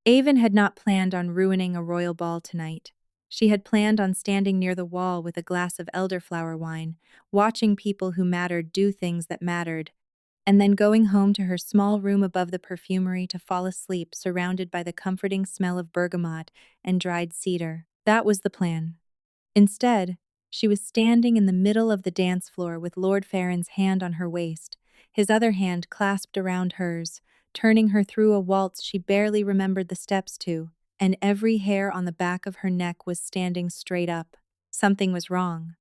Avon had not planned on ruining a royal ball tonight. She had planned on standing near the wall with a glass of elderflower wine, watching people who mattered do things that mattered, and then going home to her small room above the perfumery to fall asleep surrounded by the comforting smell of bergamot and dried cedar. That was the plan. Instead, she was standing in the middle of the dance floor with Lord Farron's hand on her waist, his other hand clasped around hers, turning her through a waltz she barely remembered the steps to, and every hair on the back of her neck was standing straight up. Something was wrong.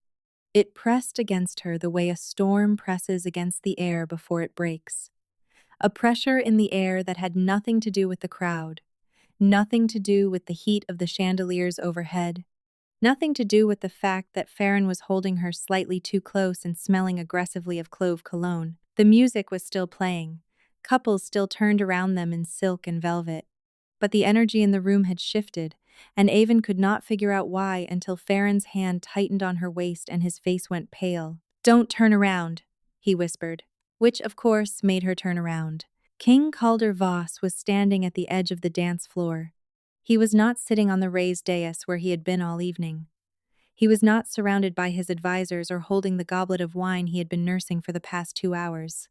It pressed against her the way a storm presses against the air before it breaks. A pressure in the air that had nothing to do with the crowd, nothing to do with the heat of the chandeliers overhead, nothing to do with the fact that Farron was holding her slightly too close and smelling aggressively of clove cologne. The music was still playing. Couples still turned around them in silk and velvet. But the energy in the room had shifted, and Avon could not figure out why until Farron's hand tightened on her waist and his face went pale. "Don't turn around," he whispered, which, of course, made her turn around. King Calder Voss was standing at the edge of the dance floor. He was not sitting on the raised dais where he had been all evening. He was not surrounded by his advisors or holding the goblet of wine he had been nursing for the past 2 hours.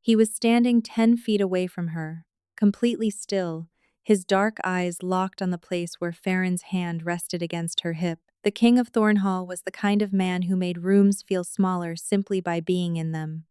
He was standing 10 feet away from her, completely still, his dark eyes locked on the place where Farron's hand rested against her hip. The King of Thornhall was the kind of man who made rooms feel smaller simply by being in them.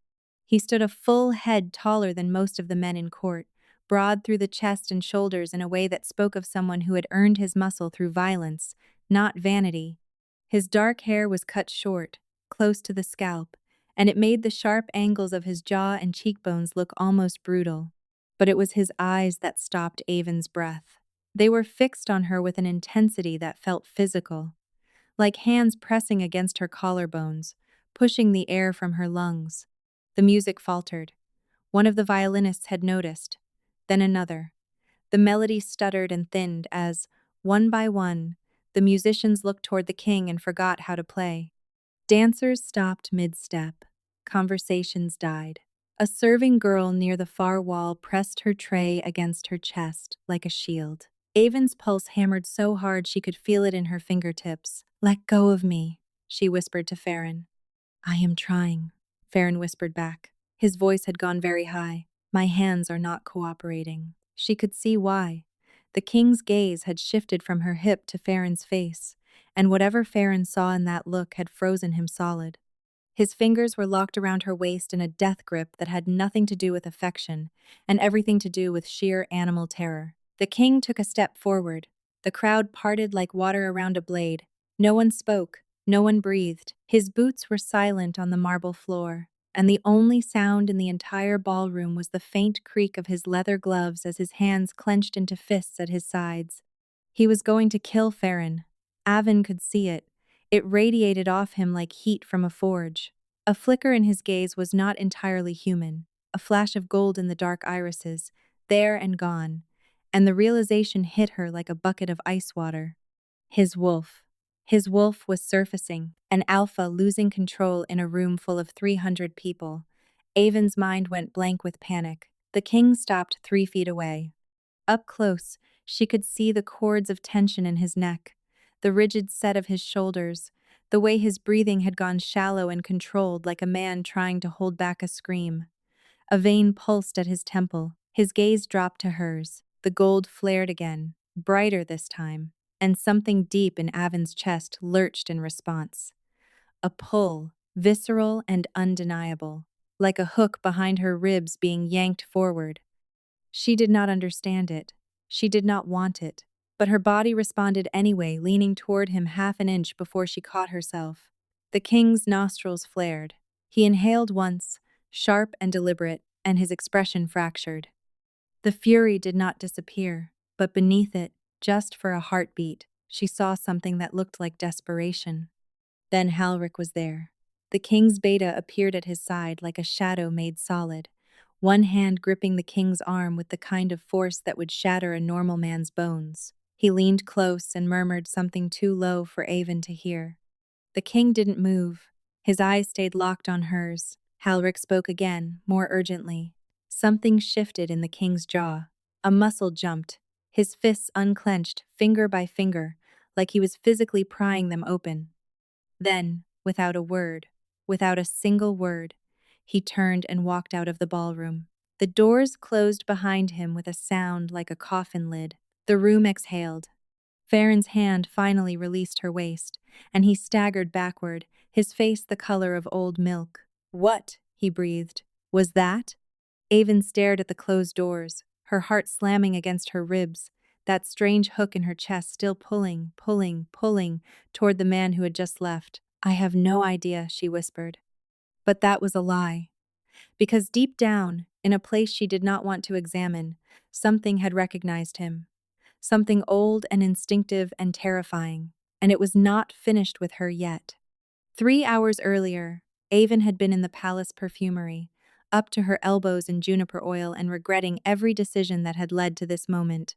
He stood a full head taller than most of the men in court, broad through the chest and shoulders in a way that spoke of someone who had earned his muscle through violence, not vanity. His dark hair was cut short, close to the scalp, and it made the sharp angles of his jaw and cheekbones look almost brutal. But it was his eyes that stopped Avon's breath. They were fixed on her with an intensity that felt physical, like hands pressing against her collarbones, pushing the air from her lungs. The music faltered. One of the violinists had noticed, then another. The melody stuttered and thinned as, one by one, the musicians looked toward the king and forgot how to play. Dancers stopped mid-step. Conversations died. A serving girl near the far wall pressed her tray against her chest like a shield. Avon's pulse hammered so hard she could feel it in her fingertips. "Let go of me," she whispered to Farron. "I am trying," Farron whispered back. His voice had gone very high. "My hands are not cooperating." She could see why. The king's gaze had shifted from her hip to Farron's face, and whatever Farron saw in that look had frozen him solid. His fingers were locked around her waist in a death grip that had nothing to do with affection, and everything to do with sheer animal terror. The king took a step forward. The crowd parted like water around a blade. No one spoke, no one breathed. His boots were silent on the marble floor, and the only sound in the entire ballroom was the faint creak of his leather gloves as his hands clenched into fists at his sides. He was going to kill Farron. Avon could see it. It radiated off him like heat from a forge. A flicker in his gaze was not entirely human, a flash of gold in the dark irises, there and gone, and the realization hit her like a bucket of ice water. His wolf. His wolf was surfacing, an alpha losing control in a room full of 300 people. Avon's mind went blank with panic. The king stopped 3 feet away. Up close, she could see the cords of tension in his neck, the rigid set of his shoulders, the way his breathing had gone shallow and controlled like a man trying to hold back a scream. A vein pulsed at his temple. His gaze dropped to hers. The gold flared again, brighter this time, and something deep in Avon's chest lurched in response. A pull, visceral and undeniable, like a hook behind her ribs being yanked forward. She did not understand it. She did not want it. But her body responded anyway, leaning toward him half an inch before she caught herself. The king's nostrils flared. He inhaled once, sharp and deliberate, and his expression fractured. The fury did not disappear, but beneath it, just for a heartbeat, she saw something that looked like desperation. Then Halric was there. The king's beta appeared at his side like a shadow made solid, one hand gripping the king's arm with the kind of force that would shatter a normal man's bones. He leaned close and murmured something too low for Avon to hear. The king didn't move. His eyes stayed locked on hers. Halric spoke again, more urgently. Something shifted in the king's jaw. A muscle jumped. his fists unclenched, finger by finger, like he was physically prying them open. Then, without a word, without a single word, he turned and walked out of the ballroom. The doors closed behind him with a sound like a coffin lid. The room exhaled. Farron's hand finally released her waist, and he staggered backward, his face the color of old milk. "What?" he breathed. "Was that?" Avon stared at the closed doors, her heart slamming against her ribs, that strange hook in her chest still pulling, pulling toward the man who had just left. "I have no idea," she whispered. But that was a lie. Because deep down, in a place she did not want to examine, something had recognized him. Something old and instinctive and terrifying, and it was not finished with her yet. 3 hours earlier, Avon had been in the palace perfumery, up to her elbows in juniper oil and regretting every decision that had led to this moment.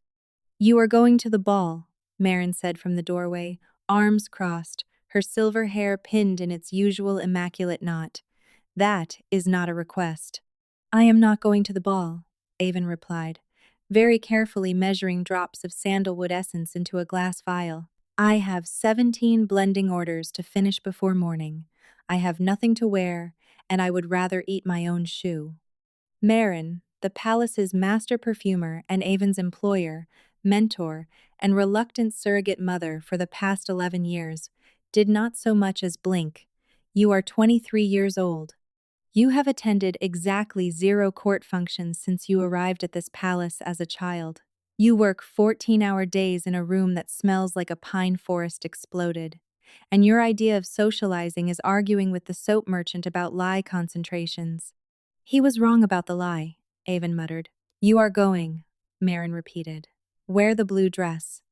"You are going to the ball," Marin said from the doorway, arms crossed, her silver hair pinned in its usual immaculate knot. "That is not a request." "I am not going to the ball," Avon replied, very carefully measuring drops of sandalwood essence into a glass vial. "I have 17 blending orders to finish before morning. I have nothing to wear, and I would rather eat my own shoe." Marin, the palace's master perfumer and Avon's employer, mentor, and reluctant surrogate mother for the past 11 years, did not so much as blink. "You are 23 years old. You have attended exactly 0 court functions since you arrived at this palace as a child. You work 14-hour days in a room that smells like a pine forest exploded. And your idea of socializing is arguing with the soap merchant about lye concentrations." "He was wrong about the lie," Avon muttered. "You are going," Marin repeated. "Wear the blue dress.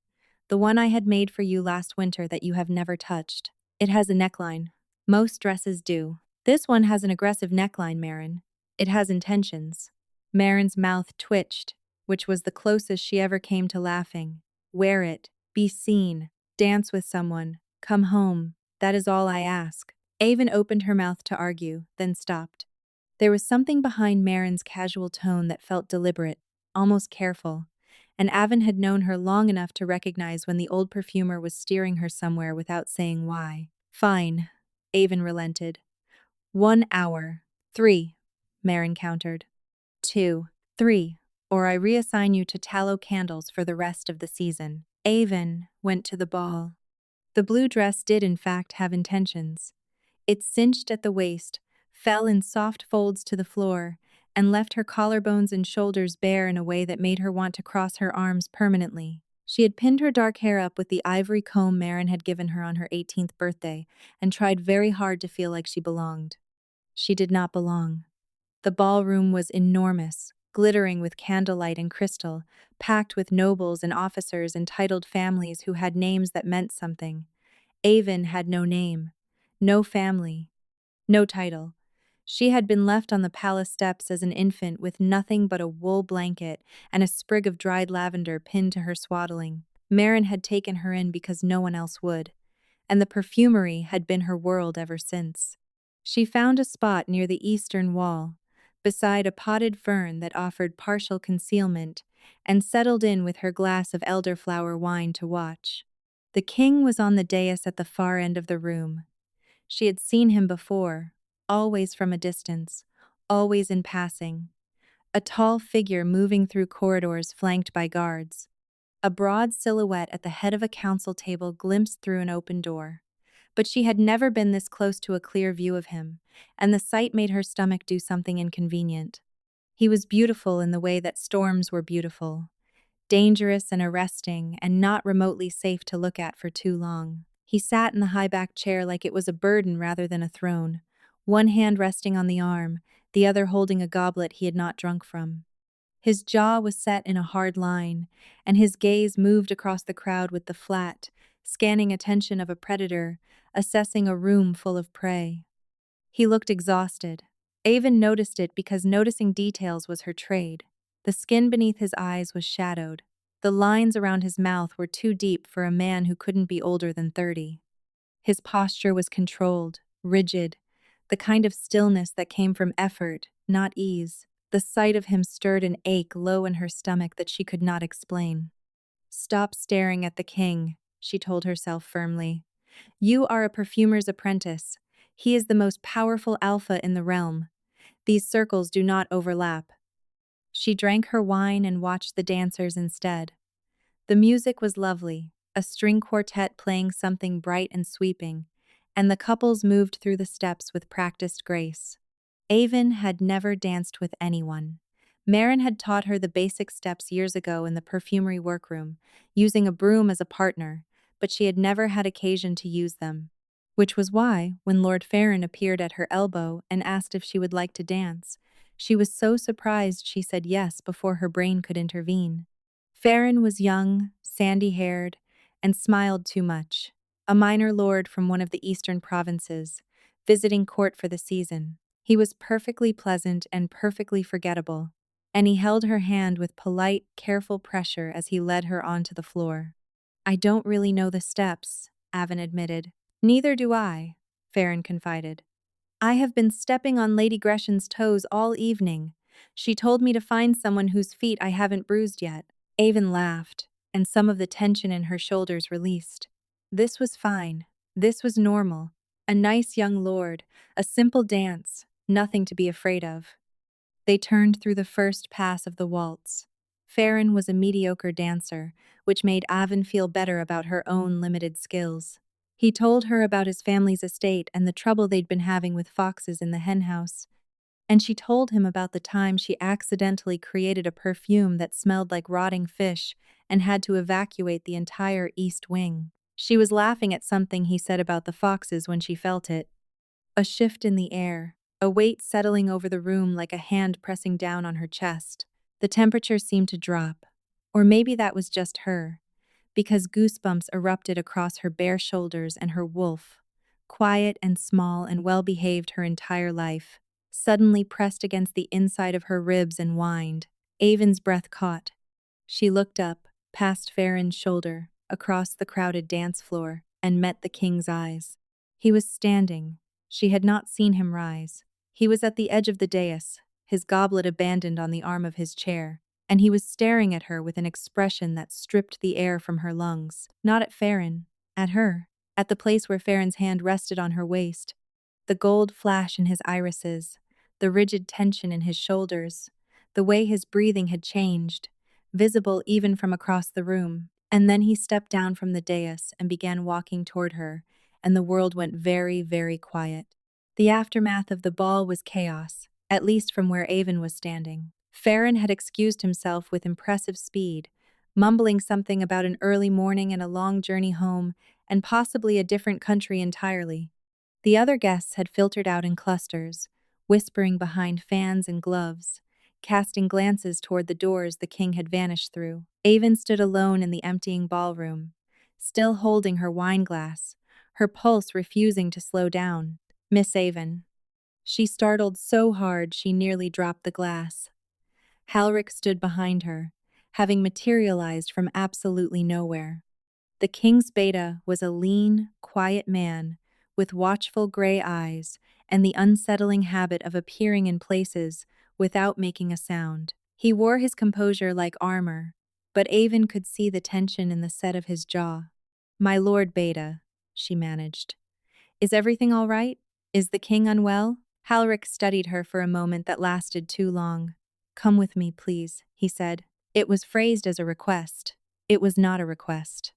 The one I had made for you last winter that you have never touched. It has a neckline. Most dresses do. This one has an aggressive neckline, Marin. It has intentions." Marin's mouth twitched, which was the closest she ever came to laughing. "Wear it. Be seen. Dance with someone. Come home. That is all I ask." Avon opened her mouth to argue, then stopped. There was something behind Marin's casual tone that felt deliberate, almost careful, and Avon had known her long enough to recognize when the old perfumer was steering her somewhere without saying why. "Fine," Avon relented. 1 hour. 3, Marin countered. 2, 3, or I reassign you to tallow candles for the rest of the season. Avon went to the ball. The blue dress did in fact have intentions. It cinched at the waist, fell in soft folds to the floor, and left her collarbones and shoulders bare in a way that made her want to cross her arms permanently. She had pinned her dark hair up with the ivory comb Marin had given her on her 18th birthday and tried very hard to feel like she belonged. She did not belong. The ballroom was enormous, glittering with candlelight and crystal, packed with nobles and officers and titled families who had names that meant something. Avon had no name, no family, no title. She had been left on the palace steps as an infant with nothing but a wool blanket and a sprig of dried lavender pinned to her swaddling. Marin had taken her in because no one else would, and the perfumery had been her world ever since. She found a spot near the eastern wall, beside a potted fern that offered partial concealment, and settled in with her glass of elderflower wine to watch. The king was on the dais at the far end of the room. She had seen him before, always from a distance, always in passing. A tall figure moving through corridors flanked by guards. A broad silhouette at the head of a council table glimpsed through an open door. But she had never been this close to a clear view of him, and the sight made her stomach do something inconvenient. He was beautiful in the way that storms were beautiful, dangerous and arresting, and not remotely safe to look at for too long. He sat in the high-backed chair like it was a burden rather than a throne, one hand resting on the arm, the other holding a goblet he had not drunk from. His jaw was set in a hard line, and his gaze moved across the crowd with the flat, scanning attention of a predator, assessing a room full of prey. He looked exhausted. Avon noticed it because noticing details was her trade. The skin beneath his eyes was shadowed. The lines around his mouth were too deep for a man who couldn't be older than 30. His posture was controlled, rigid, the kind of stillness that came from effort, not ease. The sight of him stirred an ache low in her stomach that she could not explain. Stop staring at the king, she told herself firmly. You are a perfumer's apprentice. He is the most powerful alpha in the realm. These circles do not overlap. She drank her wine and watched the dancers instead. The music was lovely, a string quartet playing something bright and sweeping, and the couples moved through the steps with practiced grace. Avon had never danced with anyone. Marin had taught her the basic steps years ago in the perfumery workroom, using a broom as a partner, but she had never had occasion to use them. Which was why, when Lord Farron appeared at her elbow and asked if she would like to dance, she was so surprised she said yes before her brain could intervene. Farron was young, sandy-haired, and smiled too much. A minor lord from one of the eastern provinces, visiting court for the season. He was perfectly pleasant and perfectly forgettable, and he held her hand with polite, careful pressure as he led her onto the floor. I don't really know the steps, Avon admitted. Neither do I, Farron confided. I have been stepping on Lady Gresham's toes all evening. She told me to find someone whose feet I haven't bruised yet. Avon laughed, and some of the tension in her shoulders released. This was fine. This was normal. A nice young lord, a simple dance, nothing to be afraid of. They turned through the first pass of the waltz. Farron was a mediocre dancer, which made Avon feel better about her own limited skills. He told her about his family's estate and the trouble they'd been having with foxes in the henhouse. And she told him about the time she accidentally created a perfume that smelled like rotting fish and had to evacuate the entire east wing. She was laughing at something he said about the foxes when she felt it. A shift in the air, a weight settling over the room like a hand pressing down on her chest. The temperature seemed to drop. Or maybe that was just her, because goosebumps erupted across her bare shoulders and her wolf, quiet and small and well-behaved her entire life, suddenly pressed against the inside of her ribs and whined. Avon's breath caught. She looked up, past Farron's shoulder, across the crowded dance floor, and met the king's eyes. He was standing. She had not seen him rise. He was at the edge of the dais, his goblet abandoned on the arm of his chair, and he was staring at her with an expression that stripped the air from her lungs. Not at Farron, at her, at the place where Farron's hand rested on her waist. The gold flash in his irises, the rigid tension in his shoulders, the way his breathing had changed, visible even from across the room. And then he stepped down from the dais and began walking toward her, and the world went very, very quiet. The aftermath of the ball was chaos, at least from where Avon was standing. Farron had excused himself with impressive speed, mumbling something about an early morning and a long journey home, and possibly a different country entirely. The other guests had filtered out in clusters, whispering behind fans and gloves, casting glances toward the doors the king had vanished through. Avon stood alone in the emptying ballroom, still holding her wineglass, her pulse refusing to slow down. Miss Avon. She startled so hard she nearly dropped the glass. Halric stood behind her, having materialized from absolutely nowhere. The king's beta was a lean, quiet man with watchful gray eyes and the unsettling habit of appearing in places without making a sound. He wore his composure like armor, but Avon could see the tension in the set of his jaw. My lord Beta, she managed. Is everything all right? Is the king unwell? Halric studied her for a moment that lasted too long. Come with me, please, he said. It was phrased as a request. It was not a request.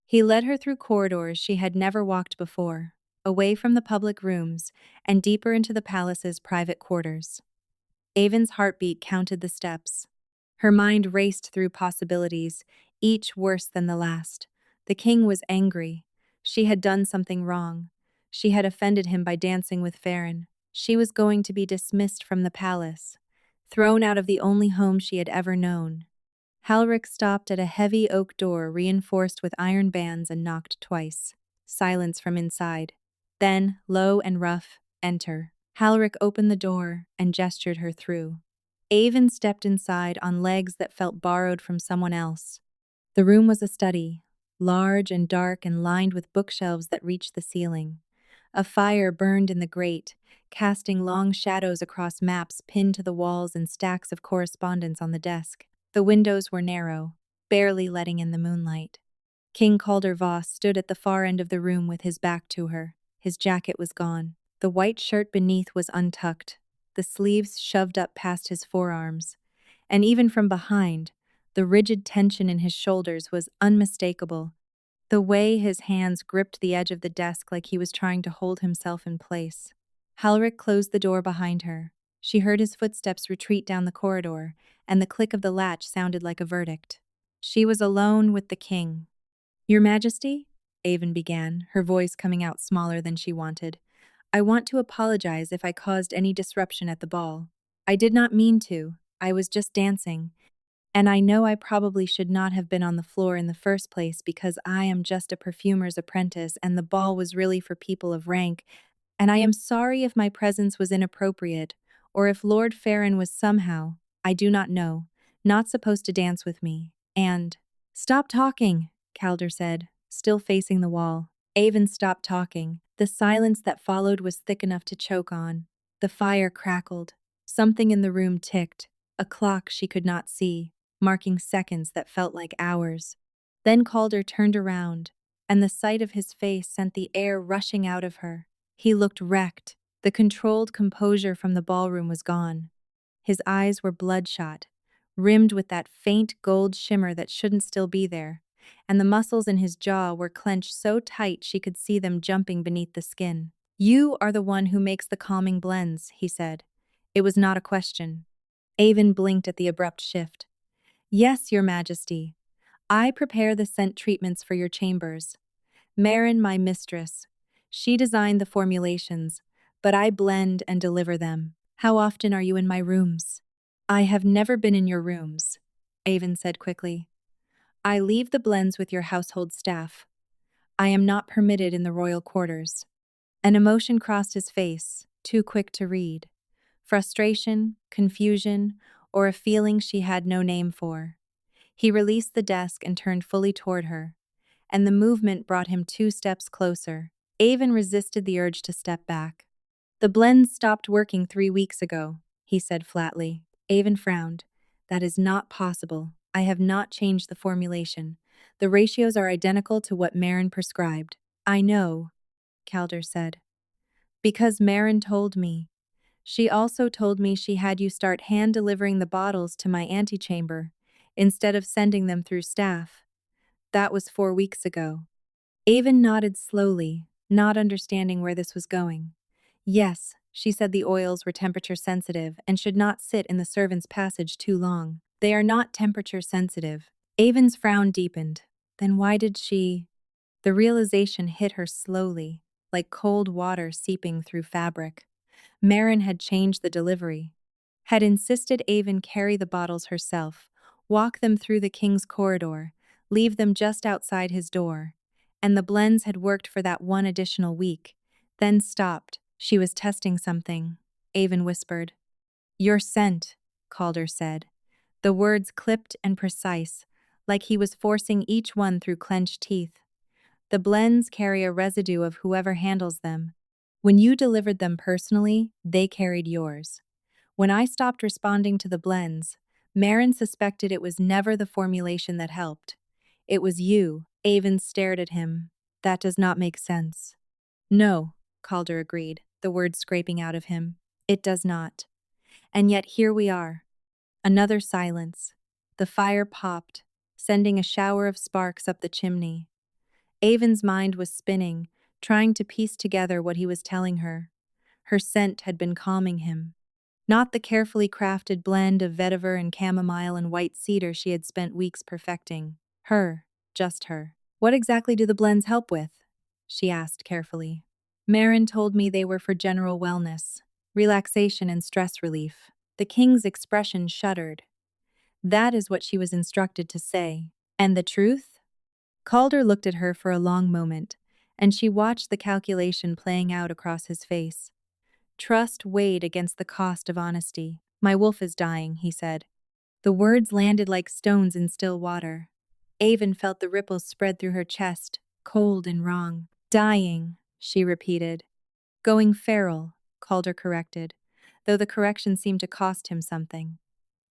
He led her through corridors she had never walked before, away from the public rooms and deeper into the palace's private quarters. Avon's heartbeat counted the steps. Her mind raced through possibilities, each worse than the last. The king was angry. She had done something wrong. She had offended him by dancing with Farron. She was going to be dismissed from the palace, thrown out of the only home she had ever known. Halric stopped at a heavy oak door reinforced with iron bands and knocked twice. Silence from inside. Then, low and rough, enter. Halric opened the door and gestured her through. Avon stepped inside on legs that felt borrowed from someone else. The room was a study, large and dark and lined with bookshelves that reached the ceiling. A fire burned in the grate, casting long shadows across maps pinned to the walls and stacks of correspondence on the desk. The windows were narrow, barely letting in the moonlight. King Calder Voss stood at the far end of the room with his back to her. His jacket was gone. The white shirt beneath was untucked, the sleeves shoved up past his forearms. And even from behind, the rigid tension in his shoulders was unmistakable. The way his hands gripped the edge of the desk like he was trying to hold himself in place. Halric closed the door behind her. She heard his footsteps retreat down the corridor, and the click of the latch sounded like a verdict. She was alone with the king. "Your Majesty?" Avon began, her voice coming out smaller than she wanted. "I want to apologize if I caused any disruption at the ball. I did not mean to. I was just dancing. And I know I probably should not have been on the floor in the first place because I am just a perfumer's apprentice and the ball was really for people of rank, and I am sorry if my presence was inappropriate, or if Lord Farron was somehow, I do not know, not supposed to dance with me. And, stop talking, Calder said, still facing the wall. Avon stopped talking. The silence that followed was thick enough to choke on. The fire crackled. Something in the room ticked, a clock she could not see, marking seconds that felt like hours. Then Calder turned around, and the sight of his face sent the air rushing out of her. He looked wrecked. The controlled composure from the ballroom was gone. His eyes were bloodshot, rimmed with that faint gold shimmer that shouldn't still be there, and the muscles in his jaw were clenched so tight she could see them jumping beneath the skin. "You are the one who makes the calming blends," he said. It was not a question. Avon blinked at the abrupt shift. "Yes, Your Majesty. I prepare the scent treatments for your chambers. Marin, my mistress. She designed the formulations, but I blend and deliver them. How often are you in my rooms?" "I have never been in your rooms," Avon said quickly. "I leave the blends with your household staff. I am not permitted in the royal quarters." An emotion crossed his face, too quick to read. Frustration, confusion, or a feeling she had no name for. He released the desk and turned fully toward her, and the movement brought him 2 steps closer. Avon resisted the urge to step back. "The blends stopped working 3 weeks ago," he said flatly. Avon frowned. "That is not possible. I have not changed the formulation. The ratios are identical to what Marin prescribed." "I know," Calder said. "Because Marin told me. She also told me she had you start hand-delivering the bottles to my antechamber, instead of sending them through staff. That was 4 weeks ago." Avon nodded slowly, not understanding where this was going. "Yes," she said, "the oils were temperature sensitive and should not sit in the servants' passage too long." "They are not temperature sensitive." Avon's frown deepened. Then why did she? The realization hit her slowly, like cold water seeping through fabric. Marin had changed the delivery, had insisted Avon carry the bottles herself, walk them through the king's corridor, leave them just outside his door. And the blends had worked for that one additional week, then stopped. She was testing something, Avon whispered. "Your scent," Calder said. The words clipped and precise, like he was forcing each one through clenched teeth. "The blends carry a residue of whoever handles them. When you delivered them personally, they carried yours. When I stopped responding to the blends, Marin suspected it was never the formulation that helped. It was you." Avon stared at him. "That does not make sense." "No," Calder agreed, the words scraping out of him. "It does not. And yet here we are." Another silence. The fire popped, sending a shower of sparks up the chimney. Avon's mind was spinning, trying to piece together what he was telling her. Her scent had been calming him. Not the carefully crafted blend of vetiver and chamomile and white cedar she had spent weeks perfecting. Her, just her. "What exactly do the blends help with?" she asked carefully. "Marin told me they were for general wellness, relaxation and stress relief." The king's expression shuddered. That is what she was instructed to say. "And the truth?" Calder looked at her for a long moment, and she watched the calculation playing out across his face. Trust weighed against the cost of honesty. "My wolf is dying," he said. The words landed like stones in still water. Avon felt the ripples spread through her chest, cold and wrong. "Dying," she repeated. "Going feral," Calder corrected, though the correction seemed to cost him something.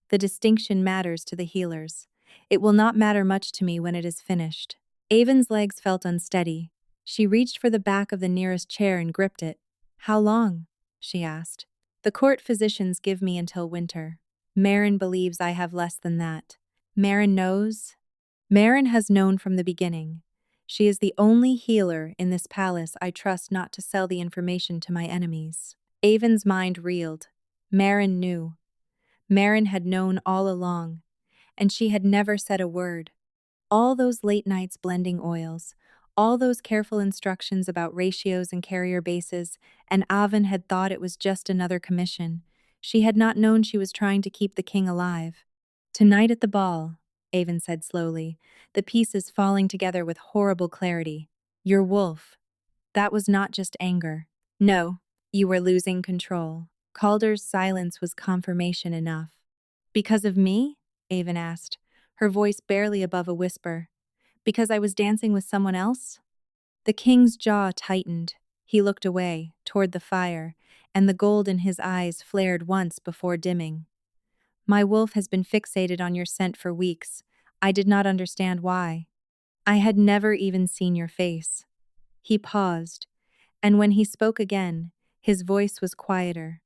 The distinction matters to the healers. It will not matter much to me when it is finished. Avon's legs felt unsteady. She reached for the back of the nearest chair and gripped it. How long? She asked. The court physicians give me until winter. Marin believes I have less than that. Marin knows? Marin has known from the beginning. She is the only healer in this palace I trust not to sell the information to my enemies. Avon's mind reeled. Marin knew. Marin had known all along, and she had never said a word. All those late nights blending oils, all those careful instructions about ratios and carrier bases, and Avon had thought it was just another commission. She had not known she was trying to keep the king alive. Tonight at the ball, Avon said slowly, the pieces falling together with horrible clarity. Your wolf. That was not just anger. No, you were losing control. Calder's silence was confirmation enough. Because of me? Avon asked, her voice barely above a whisper. Because I was dancing with someone else? The king's jaw tightened. He looked away, toward the fire, and the gold in his eyes flared once before dimming. My wolf has been fixated on your scent for weeks. I did not understand why. I had never even seen your face. He paused, and when he spoke again, his voice was quieter.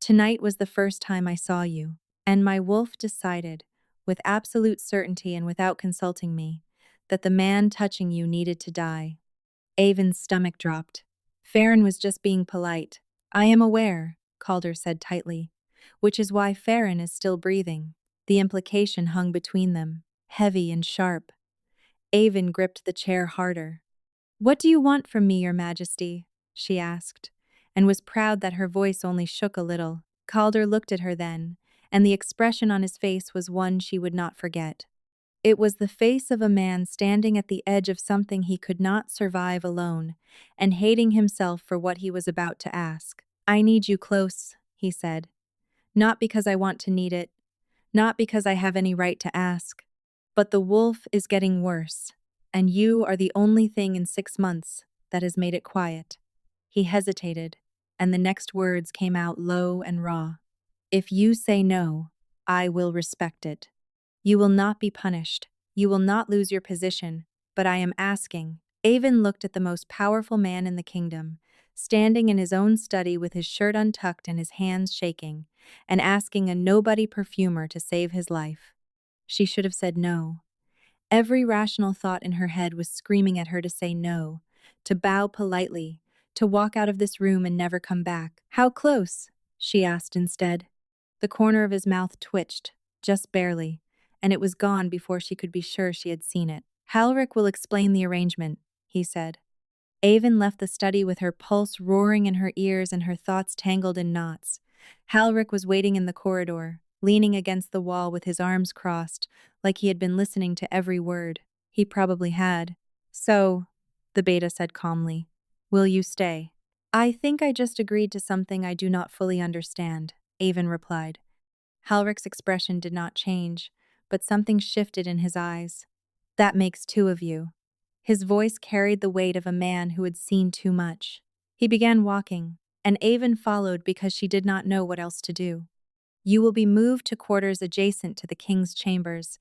Tonight was the first time I saw you, and my wolf decided, with absolute certainty and without consulting me, that the man touching you needed to die. Avon's stomach dropped. Farron was just being polite. I am aware, Calder said tightly, which is why Farron is still breathing. The implication hung between them, heavy and sharp. Avon gripped the chair harder. What do you want from me, Your Majesty? She asked, and was proud that her voice only shook a little. Calder looked at her then, and the expression on his face was one she would not forget. It was the face of a man standing at the edge of something he could not survive alone, and hating himself for what he was about to ask. I need you close, he said. Not because I want to need it, not because I have any right to ask, but the wolf is getting worse, and you are the only thing in 6 months that has made it quiet. He hesitated, and the next words came out low and raw. If you say no, I will respect it. You will not be punished. You will not lose your position, but I am asking. Avon looked at the most powerful man in the kingdom, standing in his own study with his shirt untucked and his hands shaking, and asking a nobody perfumer to save his life. She should have said no. Every rational thought in her head was screaming at her to say no, to bow politely, to walk out of this room and never come back. How close? She asked instead. The corner of his mouth twitched, just barely, and it was gone before she could be sure she had seen it. Halric will explain the arrangement, he said. Avon left the study with her pulse roaring in her ears and her thoughts tangled in knots. Halric was waiting in the corridor, leaning against the wall with his arms crossed, like he had been listening to every word. He probably had. So, the beta said calmly, will you stay? I think I just agreed to something I do not fully understand, Avon replied. Halric's expression did not change, but something shifted in his eyes. That makes 2 of you. His voice carried the weight of a man who had seen too much. He began walking, and Avon followed because she did not know what else to do. You will be moved to quarters adjacent to the king's chambers,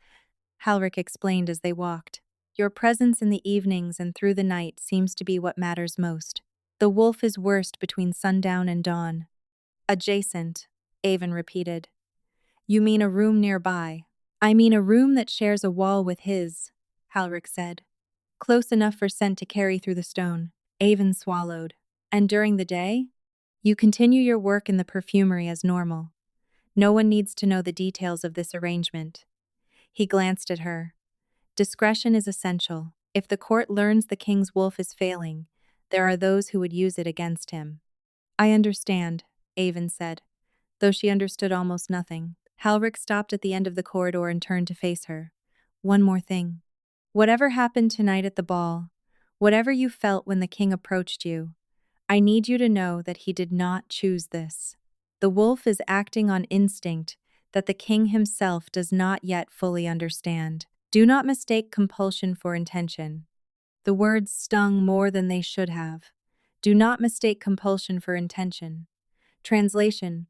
Halric explained as they walked. Your presence in the evenings and through the night seems to be what matters most. The wolf is worst between sundown and dawn. Adjacent, Avon repeated. You mean a room nearby? I mean a room that shares a wall with his, Halric said. Close enough for scent to carry through the stone. Avon swallowed. And during the day? You continue your work in the perfumery as normal. No one needs to know the details of this arrangement. He glanced at her. Discretion is essential. If the court learns the king's wolf is failing, there are those who would use it against him. I understand, Avon said, though she understood almost nothing. Halric stopped at the end of the corridor and turned to face her. One more thing. Whatever happened tonight at the ball, whatever you felt when the king approached you, I need you to know that he did not choose this. The wolf is acting on instinct that the king himself does not yet fully understand. Do not mistake compulsion for intention. The words stung more than they should have. Do not mistake compulsion for intention. Translation: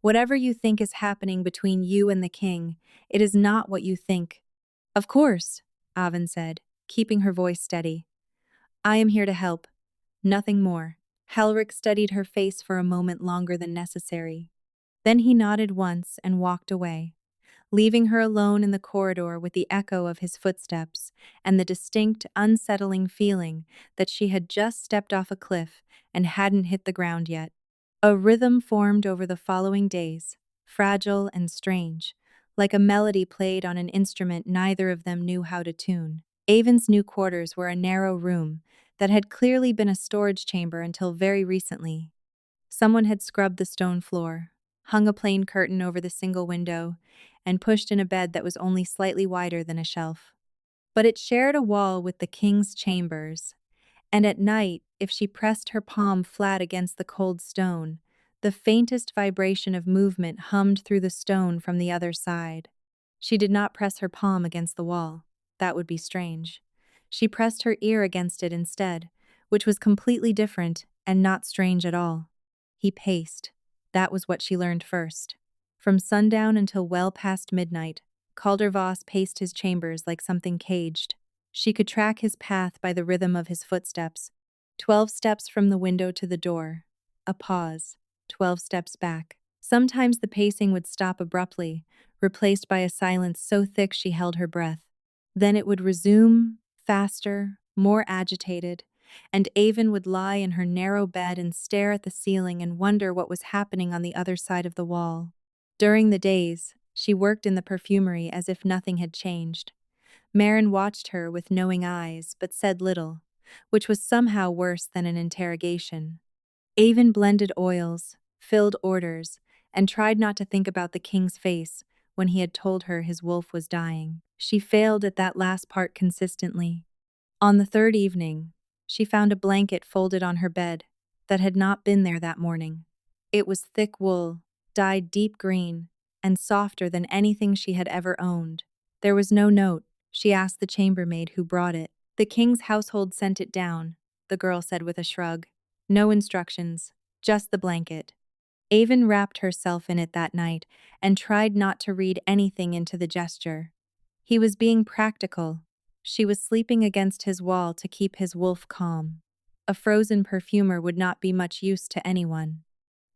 whatever you think is happening between you and the king, it is not what you think. Of course, Avin said, keeping her voice steady. I am here to help. Nothing more. Helric studied her face for a moment longer than necessary. Then he nodded once and walked away, leaving her alone in the corridor with the echo of his footsteps and the distinct, unsettling feeling that she had just stepped off a cliff and hadn't hit the ground yet. A rhythm formed over the following days, fragile and strange, like a melody played on an instrument neither of them knew how to tune. Avon's new quarters were a narrow room that had clearly been a storage chamber until very recently. Someone had scrubbed the stone floor, hung a plain curtain over the single window, and pushed in a bed that was only slightly wider than a shelf. But it shared a wall with the king's chambers, and at night, if she pressed her palm flat against the cold stone, the faintest vibration of movement hummed through the stone from the other side. She did not press her palm against the wall. That would be strange. She pressed her ear against it instead, which was completely different and not strange at all. He paced. That was what she learned first. From sundown until well past midnight, Caldervoss paced his chambers like something caged. She could track his path by the rhythm of his footsteps. 12 steps from the window to the door. A pause. 12 steps back. Sometimes the pacing would stop abruptly, replaced by a silence so thick she held her breath. Then it would resume, faster, more agitated, and Avon would lie in her narrow bed and stare at the ceiling and wonder what was happening on the other side of the wall. During the days, she worked in the perfumery as if nothing had changed. Marin watched her with knowing eyes but said little, which was somehow worse than an interrogation. Avon blended oils, filled orders, and tried not to think about the king's face when he had told her his wolf was dying. She failed at that last part consistently. On the third evening, she found a blanket folded on her bed that had not been there that morning. It was thick wool, dyed deep green, and softer than anything she had ever owned. There was no note. She asked the chambermaid who brought it. The king's household sent it down, the girl said with a shrug. No instructions, just the blanket. Avon wrapped herself in it that night and tried not to read anything into the gesture. He was being practical. She was sleeping against his wall to keep his wolf calm. A frozen perfumer would not be much use to anyone.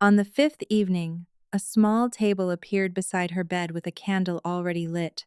On the fifth evening, a small table appeared beside her bed with a candle already lit.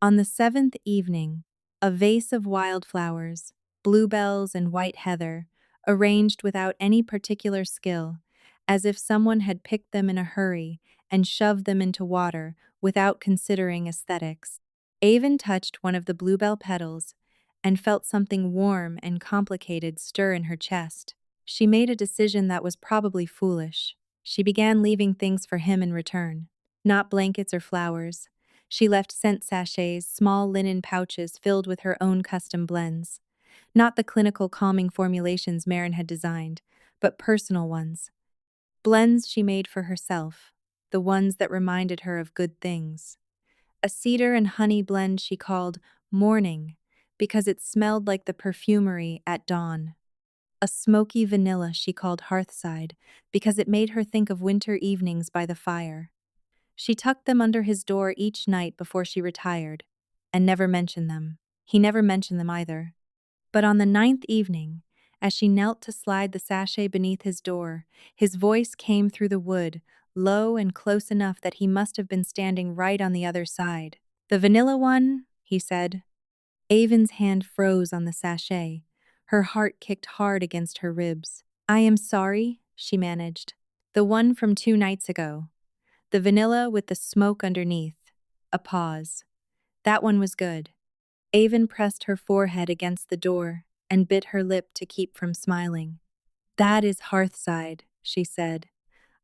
On the seventh evening, a vase of wildflowers, bluebells and white heather, arranged without any particular skill, as if someone had picked them in a hurry and shoved them into water without considering aesthetics. Avon touched one of the bluebell petals and felt something warm and complicated stir in her chest. She made a decision that was probably foolish. She began leaving things for him in return. Not blankets or flowers. She left scent sachets, small linen pouches filled with her own custom blends. Not the clinical calming formulations Marin had designed, but personal ones. Blends she made for herself, the ones that reminded her of good things. A cedar and honey blend she called Morning because it smelled like the perfumery at dawn. A smoky vanilla she called Hearthside because it made her think of winter evenings by the fire. She tucked them under his door each night before she retired, and never mentioned them. He never mentioned them either. But on the ninth evening, as she knelt to slide the sachet beneath his door, his voice came through the wood, low and close enough that he must have been standing right on the other side. "The vanilla one," he said. Avon's hand froze on the sachet. Her heart kicked hard against her ribs. "I am sorry," she managed. "The one from 2 nights ago. The vanilla with the smoke underneath." A pause. "That one was good." Avon pressed her forehead against the door and bit her lip to keep from smiling. "That is Hearthside," she said.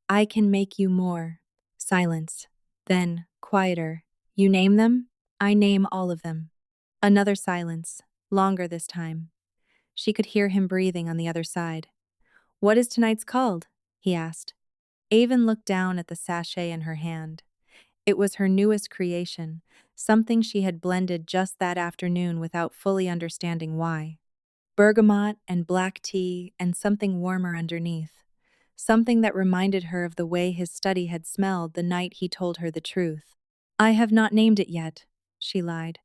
"I can make you more." Silence. Then, quieter. "You name them?" "I name all of them." Another silence, longer this time. She could hear him breathing on the other side. "What is tonight's called?" he asked. Avon looked down at the sachet in her hand. It was her newest creation, something she had blended just that afternoon without fully understanding why. Bergamot and black tea and something warmer underneath. Something that reminded her of the way his study had smelled the night he told her the truth. "I have not named it yet," she lied.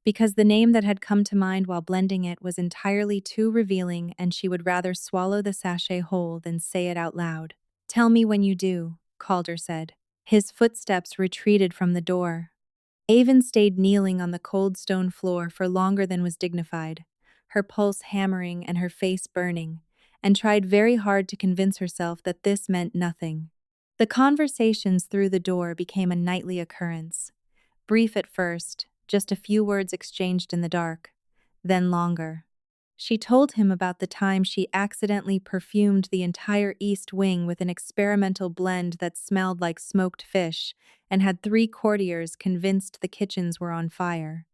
because the name that had come to mind while blending it was entirely too revealing, and she would rather swallow the sachet whole than say it out loud. "Tell me when you do," Calder said. His footsteps retreated from the door. Avon stayed kneeling on the cold stone floor for longer than was dignified, her pulse hammering and her face burning, and tried very hard to convince herself that this meant nothing. The conversations through the door became a nightly occurrence. Brief at first, just a few words exchanged in the dark, then longer. She told him about the time she accidentally perfumed the entire east wing with an experimental blend that smelled like smoked fish and had 3 courtiers convinced the kitchens were on fire.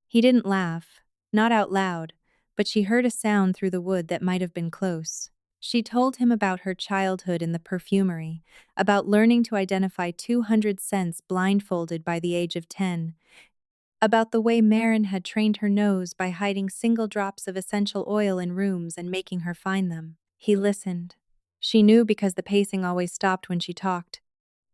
He didn't laugh, not out loud, but she heard a sound through the wood that might have been close. She told him about her childhood in the perfumery, about learning to identify 200 scents blindfolded by the age of 10, about the way Marin had trained her nose by hiding single drops of essential oil in rooms and making her find them. He listened. She knew because the pacing always stopped when she talked.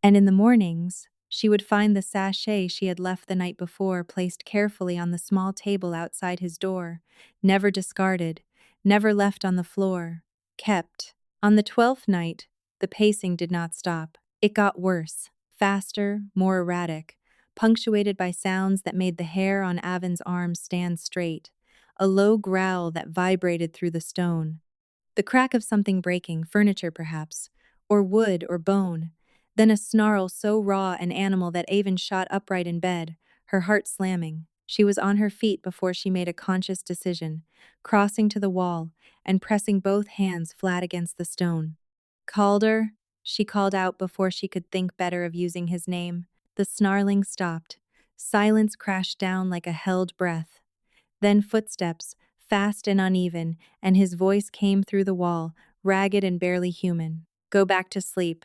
And in the mornings, she would find the sachet she had left the night before placed carefully on the small table outside his door, never discarded, never left on the floor, kept. On the 12th night, the pacing did not stop. It got worse, faster, more erratic, punctuated by sounds that made the hair on Avon's arms stand straight, a low growl that vibrated through the stone. The crack of something breaking, furniture perhaps, or wood or bone, then a snarl so raw and animal that Avon shot upright in bed, her heart slamming. She was on her feet before she made a conscious decision, crossing to the wall and pressing both hands flat against the stone. "Calder," she called out before she could think better of using his name. The snarling stopped. Silence crashed down like a held breath. Then footsteps, fast and uneven, and his voice came through the wall, ragged and barely human. "Go back to sleep."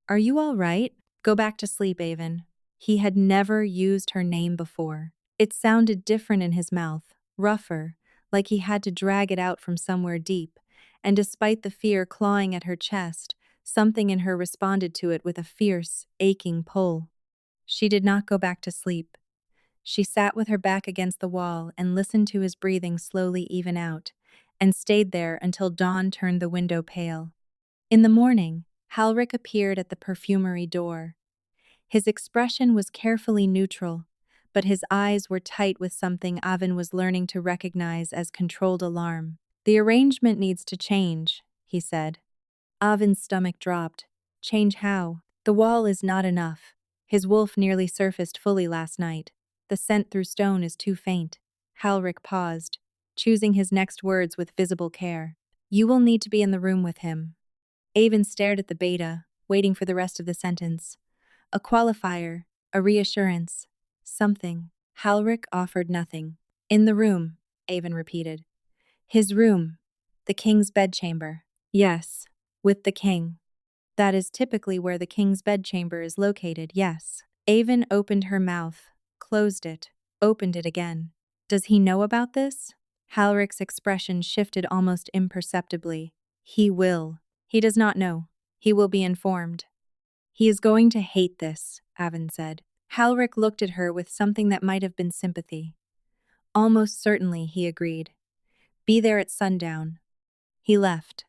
"Are you all right?" "Go back to sleep, Avon." He had never used her name before. It sounded different in his mouth, rougher, like he had to drag it out from somewhere deep, and despite the fear clawing at her chest, something in her responded to it with a fierce, aching pull. She did not go back to sleep. She sat with her back against the wall and listened to his breathing slowly even out, and stayed there until dawn turned the window pale. In the morning, Halric appeared at the perfumery door. His expression was carefully neutral, but his eyes were tight with something Avon was learning to recognize as controlled alarm. "The arrangement needs to change," he said. Avon's stomach dropped. "Change how?" "The wall is not enough. His wolf nearly surfaced fully last night. The scent through stone is too faint." Halric paused, choosing his next words with visible care. "You will need to be in the room with him." Avon stared at the beta, waiting for the rest of the sentence. A qualifier, a reassurance, something. Halric offered nothing. "In the room," Avon repeated. "His room. The king's bedchamber." "Yes, with the king. That is typically where the king's bedchamber is located, yes." Avon opened her mouth, closed it, opened it again. "Does he know about this?" Halric's expression shifted almost imperceptibly. "He will. He does not know. He will be informed." "He is going to hate this," Avon said. Halric looked at her with something that might have been sympathy. "Almost certainly," he agreed. "Be there at sundown." He left.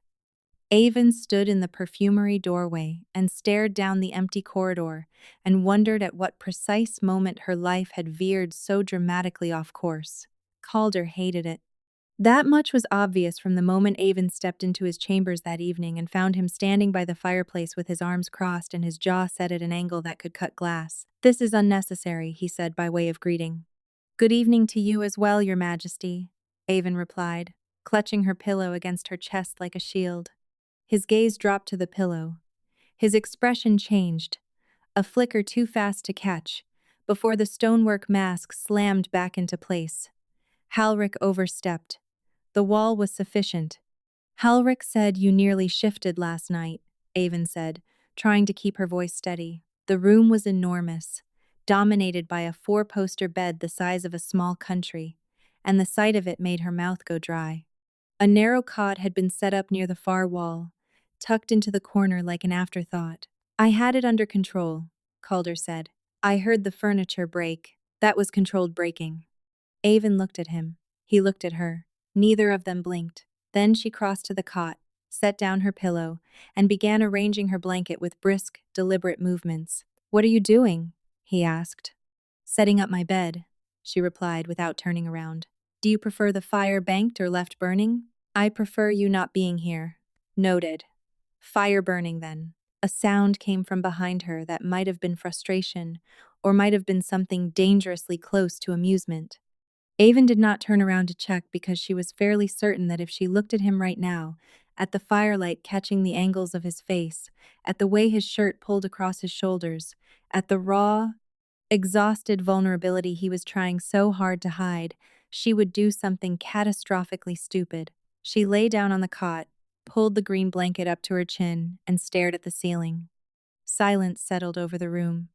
Avon stood in the perfumery doorway and stared down the empty corridor and wondered at what precise moment her life had veered so dramatically off course. Calder hated it. That much was obvious from the moment Avon stepped into his chambers that evening and found him standing by the fireplace with his arms crossed and his jaw set at an angle that could cut glass. "This is unnecessary," he said by way of greeting. "Good evening to you as well, Your Majesty," Avon replied, clutching her pillow against her chest like a shield. His gaze dropped to the pillow. His expression changed, a flicker too fast to catch, before the stonework mask slammed back into place. Halric overstepped. The wall was sufficient. "Halric said you nearly shifted last night," Avon said, trying to keep her voice steady. The room was enormous, dominated by a 4-poster bed the size of a small country, and the sight of it made her mouth go dry. A narrow cot had been set up near the far wall, tucked into the corner like an afterthought. "I had it under control," Calder said. "I heard the furniture break. That was controlled breaking." Avon looked at him. He looked at her. Neither of them blinked. Then she crossed to the cot, set down her pillow, and began arranging her blanket with brisk, deliberate movements. "What are you doing?" he asked. "Setting up my bed," she replied without turning around. "Do you prefer the fire banked or left burning?" "I prefer you not being here." "Noted. Fire burning, then." A sound came from behind her that might have been frustration, or might have been something dangerously close to amusement. Avon did not turn around to check because she was fairly certain that if she looked at him right now, at the firelight catching the angles of his face, at the way his shirt pulled across his shoulders, at the raw, exhausted vulnerability he was trying so hard to hide, she would do something catastrophically stupid. She lay down on the cot, pulled the green blanket up to her chin, and stared at the ceiling. Silence settled over the room.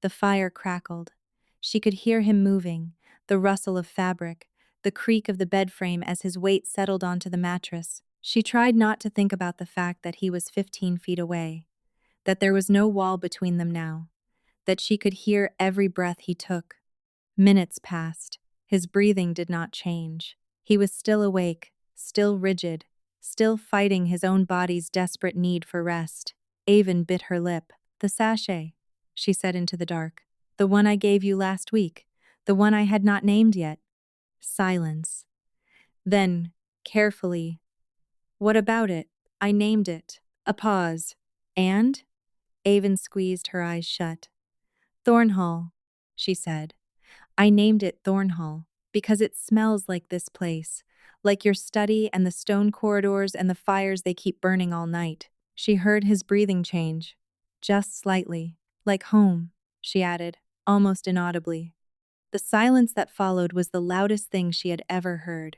The fire crackled. She could hear him moving, the rustle of fabric, the creak of the bed frame as his weight settled onto the mattress. She tried not to think about the fact that he was 15 feet away, that there was no wall between them now, that she could hear every breath he took. Minutes passed. His breathing did not change. He was still awake, still rigid, still fighting his own body's desperate need for rest. Avon bit her lip. "The sachet," she said into the dark. "The one I gave you last week. The one I had not named yet." Silence. Then, carefully, "What about it?" "I named it." A pause. "And?" Avon squeezed her eyes shut. "Thornhall," she said. "I named it Thornhall because it smells like this place, like your study and the stone corridors and the fires they keep burning all night." She heard his breathing change, just slightly. "Like home," she added, almost inaudibly. The silence that followed was the loudest thing she had ever heard.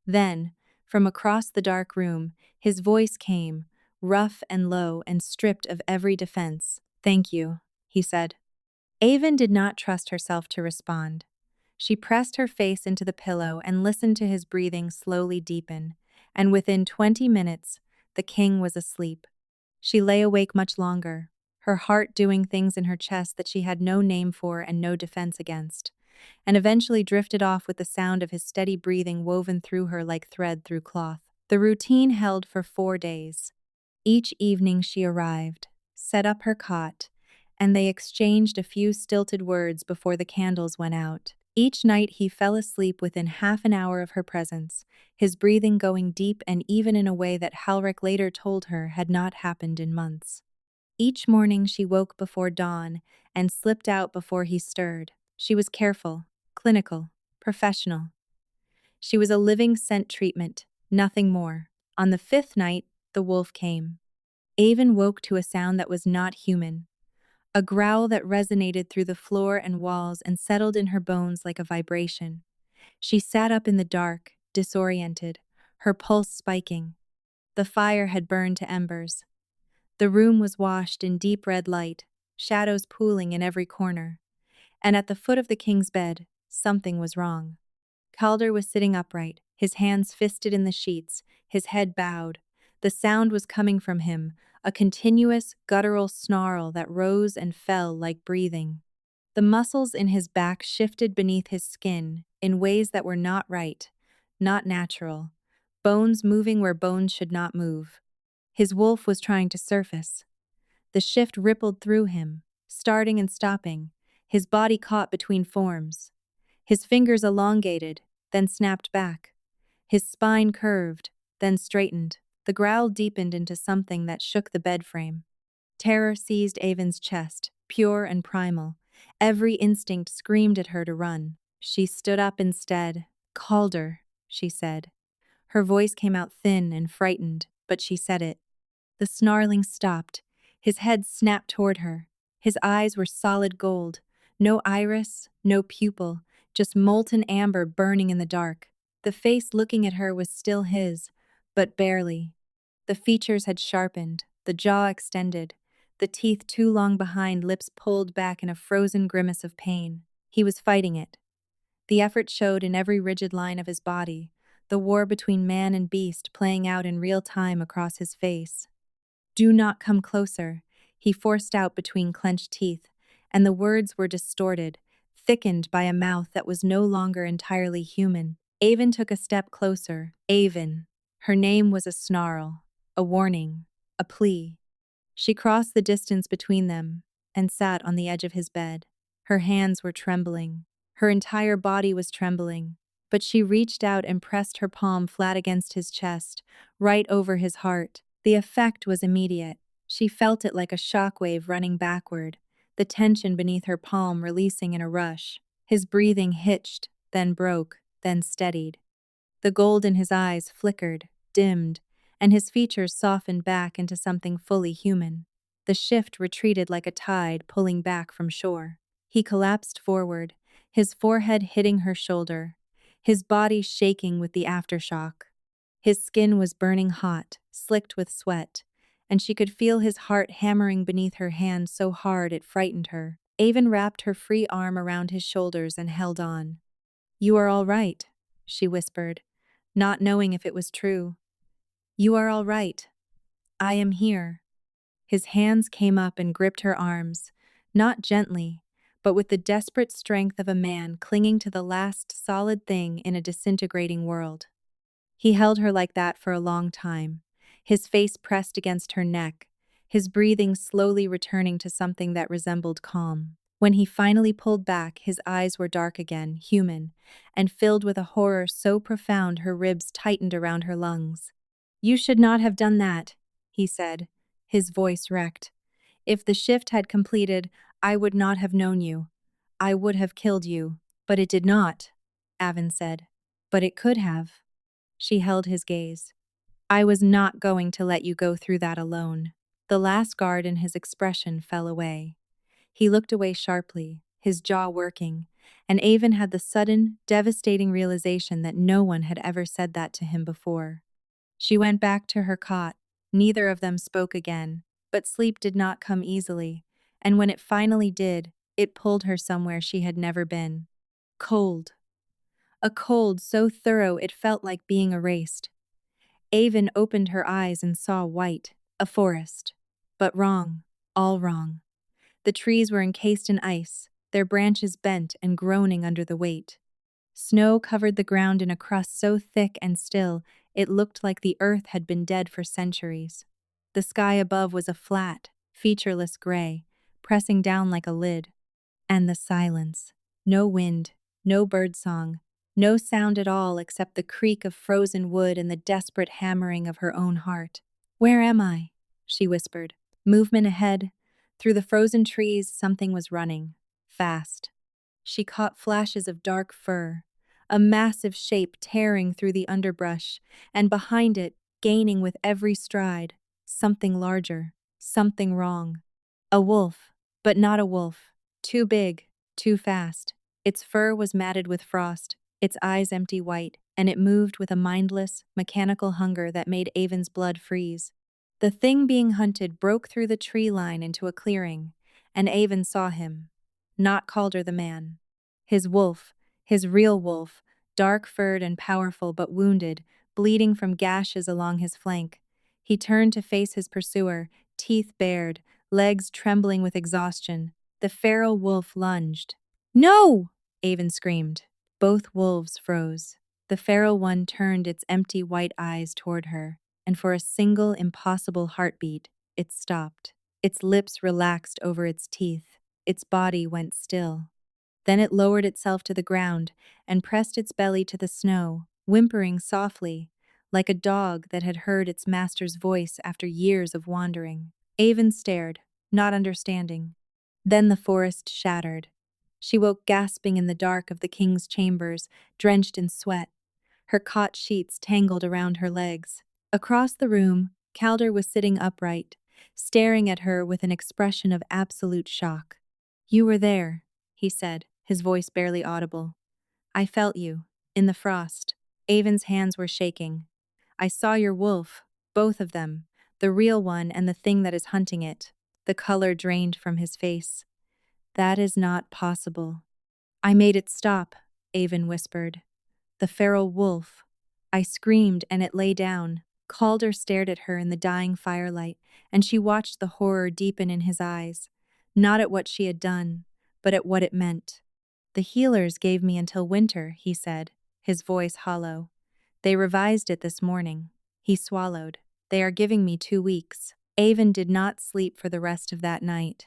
Then, from across the dark room, his voice came, rough and low and stripped of every defense. "Thank you," he said. Avon did not trust herself to respond. She pressed her face into the pillow and listened to his breathing slowly deepen, and within 20 minutes, the king was asleep. She lay awake much longer, her heart doing things in her chest that she had no name for and no defense against, and eventually drifted off with the sound of his steady breathing woven through her like thread through cloth. The routine held for 4 days. Each evening she arrived, set up her cot, and they exchanged a few stilted words before the candles went out. Each night he fell asleep within half an hour of her presence, his breathing going deep and even in a way that Halric later told her had not happened in months. Each morning she woke before dawn and slipped out before he stirred. She was careful, clinical, professional. She was a living scent treatment, nothing more. On the 5th night, the wolf came. Avon woke to a sound that was not human. A growl that resonated through the floor and walls and settled in her bones like a vibration. She sat up in the dark, disoriented, her pulse spiking. The fire had burned to embers. The room was washed in deep red light, shadows pooling in every corner. And at the foot of the king's bed, something was wrong. Calder was sitting upright, his hands fisted in the sheets, his head bowed. The sound was coming from him, a continuous, guttural snarl that rose and fell like breathing. The muscles in his back shifted beneath his skin in ways that were not right, not natural, bones moving where bones should not move. His wolf was trying to surface. The shift rippled through him, starting and stopping, his body caught between forms. His fingers elongated, then snapped back. His spine curved, then straightened. The growl deepened into something that shook the bed frame. Terror seized Avon's chest, pure and primal. Every instinct screamed at her to run. She stood up instead. "Calder," she said. Her voice came out thin and frightened, but she said it. The snarling stopped. His head snapped toward her. His eyes were solid gold. No iris, no pupil, just molten amber burning in the dark. The face looking at her was still his, but barely. The features had sharpened, the jaw extended, the teeth too long behind, lips pulled back in a frozen grimace of pain. He was fighting it. The effort showed in every rigid line of his body, the war between man and beast playing out in real time across his face. "Do not come closer," he forced out between clenched teeth, and the words were distorted, thickened by a mouth that was no longer entirely human. Avon took a step closer. Avon. Her name was a snarl, a warning, a plea. She crossed the distance between them and sat on the edge of his bed. Her hands were trembling. Her entire body was trembling. But she reached out and pressed her palm flat against his chest, right over his heart. The effect was immediate. She felt it like a shockwave running backward, the tension beneath her palm releasing in a rush. His breathing hitched, then broke, then steadied. The gold in his eyes flickered, dimmed, and his features softened back into something fully human. The shift retreated like a tide pulling back from shore. He collapsed forward, his forehead hitting her shoulder, his body shaking with the aftershock. His skin was burning hot, slicked with sweat, and she could feel his heart hammering beneath her hand so hard it frightened her. Avon wrapped her free arm around his shoulders and held on. "You are all right," she whispered, not knowing if it was true. "You are all right. I am here." His hands came up and gripped her arms, not gently, but with the desperate strength of a man clinging to the last solid thing in a disintegrating world. He held her like that for a long time, his face pressed against her neck, his breathing slowly returning to something that resembled calm. When he finally pulled back, his eyes were dark again, human, and filled with a horror so profound her ribs tightened around her lungs. "You should not have done that," he said, his voice wrecked. "If the shift had completed, I would not have known you. I would have killed you." "But it did not," Avon said. "But it could have." She held his gaze. "I was not going to let you go through that alone." The last guard in his expression fell away. He looked away sharply, his jaw working, and Avon had the sudden, devastating realization that no one had ever said that to him before. She went back to her cot. Neither of them spoke again, but sleep did not come easily, and when it finally did, it pulled her somewhere she had never been. Cold. A cold so thorough it felt like being erased. Avon opened her eyes and saw white, a forest. But wrong, all wrong. The trees were encased in ice, their branches bent and groaning under the weight. Snow covered the ground in a crust so thick and still, it looked like the earth had been dead for centuries. The sky above was a flat, featureless gray, pressing down like a lid. And the silence. No wind, no birdsong, no sound at all except the creak of frozen wood and the desperate hammering of her own heart. "Where am I?" she whispered. Movement ahead. Through the frozen trees, something was running. Fast. She caught flashes of dark fur, a massive shape tearing through the underbrush, and behind it, gaining with every stride, something larger, something wrong. A wolf, but not a wolf. Too big, too fast. Its fur was matted with frost, its eyes empty white, and it moved with a mindless, mechanical hunger that made Avon's blood freeze. The thing being hunted broke through the tree line into a clearing, and Avon saw him. Not Calder the man. His wolf, his real wolf, dark-furred and powerful but wounded, bleeding from gashes along his flank. He turned to face his pursuer, teeth bared, legs trembling with exhaustion. The feral wolf lunged. "No!" Avon screamed. Both wolves froze. The feral one turned its empty white eyes toward her, and for a single impossible heartbeat, it stopped. Its lips relaxed over its teeth. Its body went still. Then it lowered itself to the ground and pressed its belly to the snow, whimpering softly, like a dog that had heard its master's voice after years of wandering. Avon stared, not understanding. Then the forest shattered. She woke gasping in the dark of the king's chambers, drenched in sweat, her cot sheets tangled around her legs. Across the room, Calder was sitting upright, staring at her with an expression of absolute shock. "You were there," he said, his voice barely audible. "I felt you, in the frost." Avon's hands were shaking. "I saw your wolf, both of them, the real one and the thing that is hunting it." The color drained from his face. "That is not possible." "I made it stop," Avon whispered. "The feral wolf." I screamed and it lay down. Calder stared at her in the dying firelight, and she watched the horror deepen in his eyes, not at what she had done, but at what it meant. The healers gave me until winter, he said, his voice hollow. They revised it this morning. He swallowed. They are giving me 2 weeks. Avon did not sleep for the rest of that night.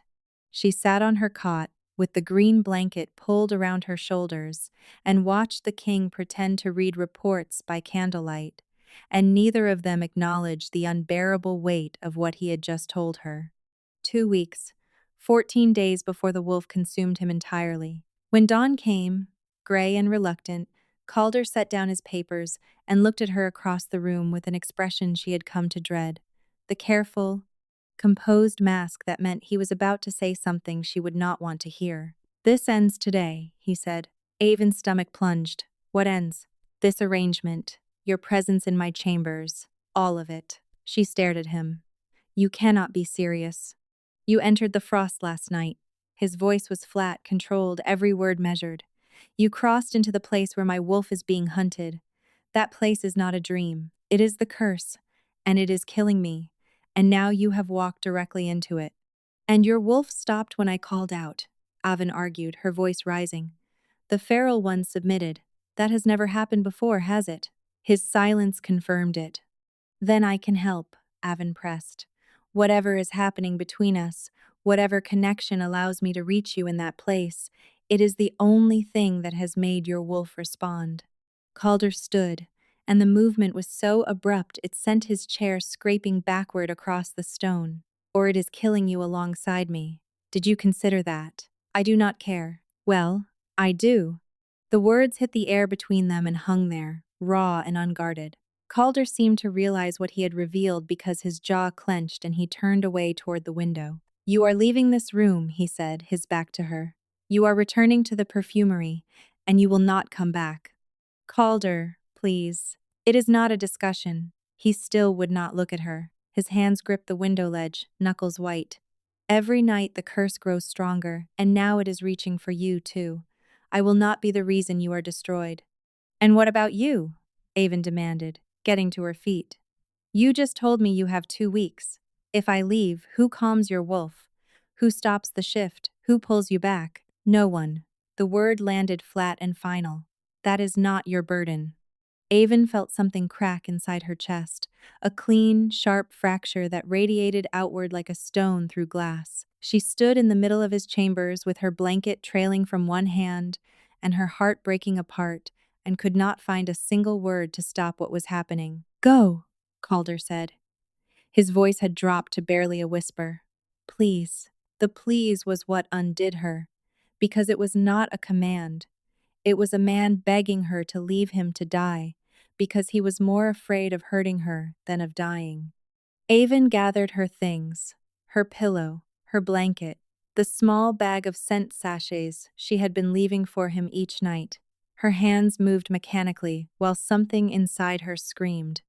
She sat on her cot, with the green blanket pulled around her shoulders, and watched the king pretend to read reports by candlelight, and neither of them acknowledged the unbearable weight of what he had just told her. 2 weeks, 14 days before the wolf consumed him entirely. When dawn came, gray and reluctant, Calder set down his papers and looked at her across the room with an expression she had come to dread. The careful, composed mask that meant he was about to say something she would not want to hear. "This ends today," he said. Avon's stomach plunged. "What ends?" "This arrangement, your presence in my chambers, all of it." She stared at him. "You cannot be serious. You entered the frost last night." His voice was flat, controlled, every word measured. "You crossed into the place where my wolf is being hunted. That place is not a dream. It is the curse, and it is killing me. And now you have walked directly into it." "And your wolf stopped when I called out," Avon argued, her voice rising. "The feral one submitted. That has never happened before, has it?" His silence confirmed it. "Then I can help," Avon pressed. "Whatever is happening between us, whatever connection allows me to reach you in that place, it is the only thing that has made your wolf respond." Calder stood, and the movement was so abrupt it sent his chair scraping backward across the stone. "Or it is killing you alongside me. Did you consider that?" "I do not care." "Well, I do." The words hit the air between them and hung there, raw and unguarded. Calder seemed to realize what he had revealed because his jaw clenched and he turned away toward the window. "You are leaving this room," he said, his back to her. "You are returning to the perfumery, and you will not come back." "Calder, please. It is not a discussion." He still would not look at her. His hands gripped the window ledge, knuckles white. "Every night the curse grows stronger, and now it is reaching for you, too. I will not be the reason you are destroyed." "And what about you?" Avon demanded, getting to her feet. "You just told me you have 2 weeks. If I leave, who calms your wolf? Who stops the shift? Who pulls you back?" "No one." The word landed flat and final. "That is not your burden." Avon felt something crack inside her chest, a clean, sharp fracture that radiated outward like a stone through glass. She stood in the middle of his chambers with her blanket trailing from one hand and her heart breaking apart, and could not find a single word to stop what was happening. "Go," Calder said. His voice had dropped to barely a whisper. "Please." The please was what undid her, because it was not a command. It was a man begging her to leave him to die, because he was more afraid of hurting her than of dying. Avon gathered her things, her pillow, her blanket, the small bag of scent sachets she had been leaving for him each night. Her hands moved mechanically while something inside her screamed.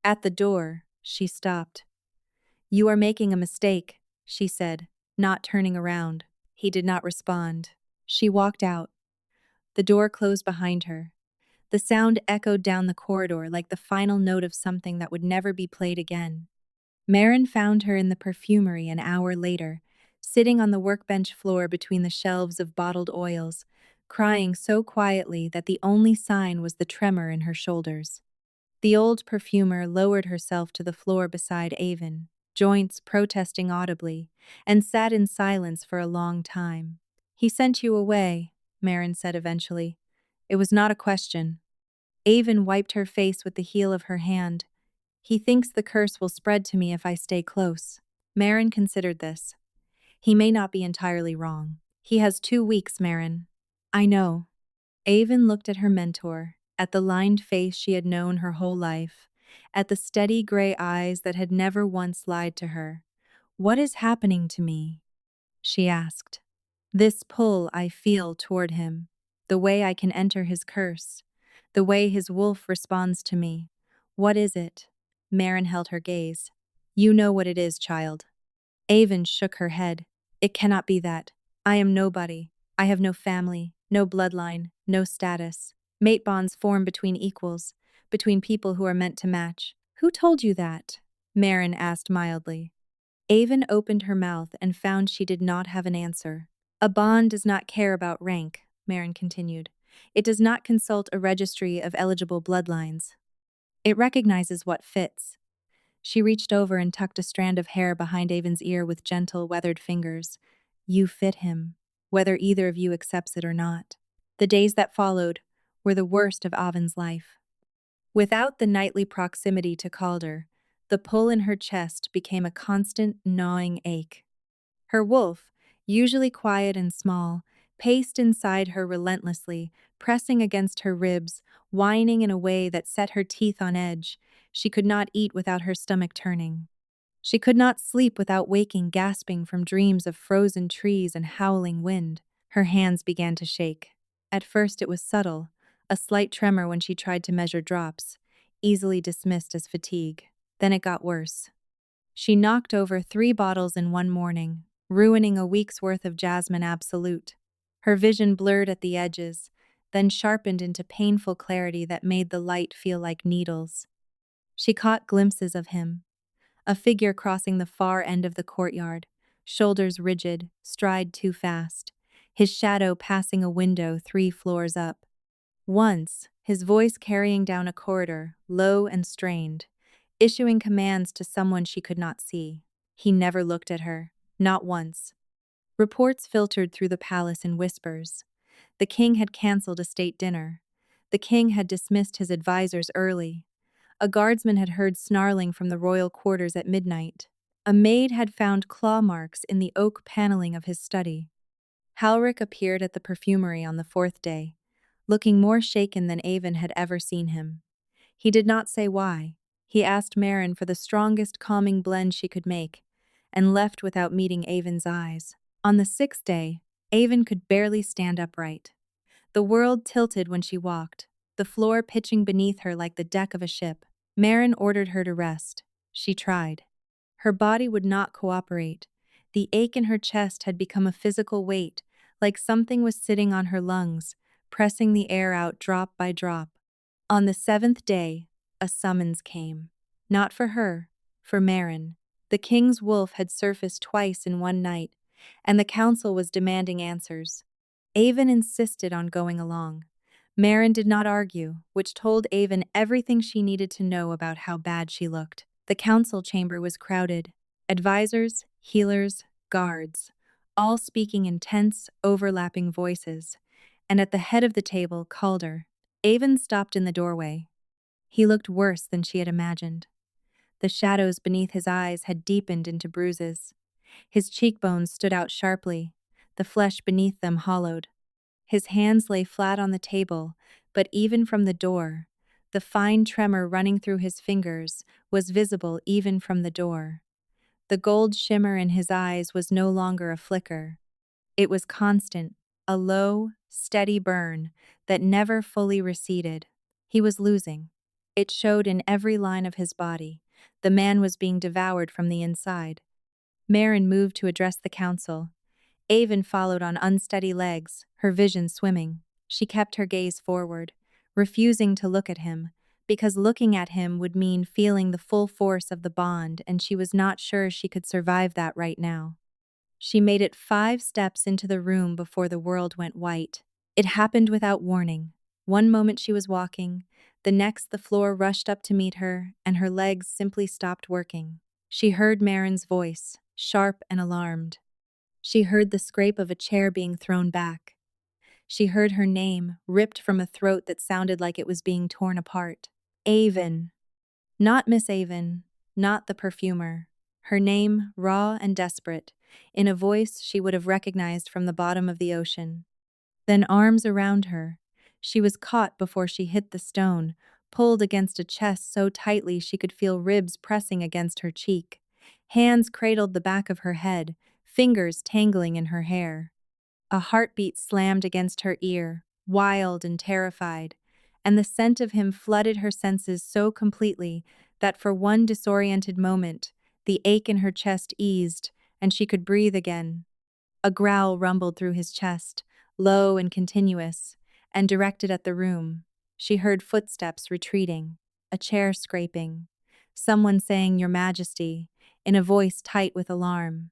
At the door, she stopped. "You are making a mistake," she said, not turning around. He did not respond. She walked out. The door closed behind her. The sound echoed down the corridor like the final note of something that would never be played again. Marin found her in the perfumery an hour later, sitting on the workbench floor between the shelves of bottled oils, crying so quietly that the only sign was the tremor in her shoulders. The old perfumer lowered herself to the floor beside Avon, joints protesting audibly, and sat in silence for a long time. "He sent you away," Marin said eventually. "It was not a question." Avon wiped her face with the heel of her hand. "He thinks the curse will spread to me if I stay close." Marin considered this. "He may not be entirely wrong. He has 2 weeks, Marin." "I know." Avon looked at her mentor, at the lined face she had known her whole life, at the steady gray eyes that had never once lied to her. "What is happening to me?" she asked. "This pull I feel toward him, the way I can enter his curse, the way his wolf responds to me. What is it?" Marin held her gaze. "You know what it is, child." Avon shook her head. "It cannot be that. I am nobody. I have no family, no bloodline, no status. Mate bonds form between equals, between people who are meant to match." "Who told you that?" Marin asked mildly. Avon opened her mouth and found she did not have an answer. "A bond does not care about rank," Marin continued. It does not consult a registry of eligible bloodlines. It recognizes what fits. She reached over and tucked a strand of hair behind Avon's ear with gentle, weathered fingers. You fit him, whether either of you accepts it or not. The days that followed were the worst of Avon's life. Without the nightly proximity to Calder, the pull in her chest became a constant, gnawing ache. Her wolf, usually quiet and small, paced inside her relentlessly, pressing against her ribs, whining in a way that set her teeth on edge. She could not eat without her stomach turning. She could not sleep without waking gasping from dreams of frozen trees and howling wind. Her hands began to shake. At first it was subtle, a slight tremor when she tried to measure drops, easily dismissed as fatigue. Then it got worse. She knocked over 3 bottles in one morning, ruining a week's worth of Jasmine Absolute. Her vision blurred at the edges, then sharpened into painful clarity that made the light feel like needles. She caught glimpses of him, a figure crossing the far end of the courtyard, shoulders rigid, stride too fast, his shadow passing a window 3 floors up. Once, his voice carrying down a corridor, low and strained, issuing commands to someone she could not see. He never looked at her, not once. Reports filtered through the palace in whispers. The king had cancelled a state dinner. The king had dismissed his advisors early. A guardsman had heard snarling from the royal quarters at midnight. A maid had found claw marks in the oak paneling of his study. Halric appeared at the perfumery on the 4th day, looking more shaken than Avon had ever seen him. He did not say why. He asked Marin for the strongest calming blend she could make, and left without meeting Avon's eyes. On the 6th day, Avon could barely stand upright. The world tilted when she walked, the floor pitching beneath her like the deck of a ship. Marin ordered her to rest. She tried. Her body would not cooperate. The ache in her chest had become a physical weight, like something was sitting on her lungs, pressing the air out drop by drop. On the 7th day, a summons came. Not for her, for Marin. The king's wolf had surfaced twice in one night, and the council was demanding answers. Avon insisted on going along. Marin did not argue, which told Avon everything she needed to know about how bad she looked. The council chamber was crowded. Advisors, healers, guards, all speaking in tense, overlapping voices. And at the head of the table, Calder. Avon stopped in the doorway. He looked worse than she had imagined. The shadows beneath his eyes had deepened into bruises. His cheekbones stood out sharply, the flesh beneath them hollowed. His hands lay flat on the table, but even from the door, the fine tremor running through his fingers was visible even from the door. The gold shimmer in his eyes was no longer a flicker. It was constant, a low, steady burn that never fully receded. He was losing. It showed in every line of his body. The man was being devoured from the inside. Marin moved to address the council. Avon followed on unsteady legs, her vision swimming. She kept her gaze forward, refusing to look at him, because looking at him would mean feeling the full force of the bond, and she was not sure she could survive that right now. She made it 5 steps into the room before the world went white. It happened without warning. One moment she was walking, the next the floor rushed up to meet her, and her legs simply stopped working. She heard Marin's voice, sharp and alarmed. She heard the scrape of a chair being thrown back. She heard her name, ripped from a throat that sounded like it was being torn apart. Avon. Not Miss Avon, not the perfumer. Her name, raw and desperate, in a voice she would have recognized from the bottom of the ocean. Then arms around her. She was caught before she hit the stone, pulled against a chest so tightly she could feel ribs pressing against her cheek. Hands cradled the back of her head, fingers tangling in her hair. A heartbeat slammed against her ear, wild and terrified, and the scent of him flooded her senses so completely that for one disoriented moment, the ache in her chest eased, and she could breathe again. A growl rumbled through his chest, low and continuous, and directed at the room. She heard footsteps retreating, a chair scraping, someone saying, "Your Majesty," in a voice tight with alarm.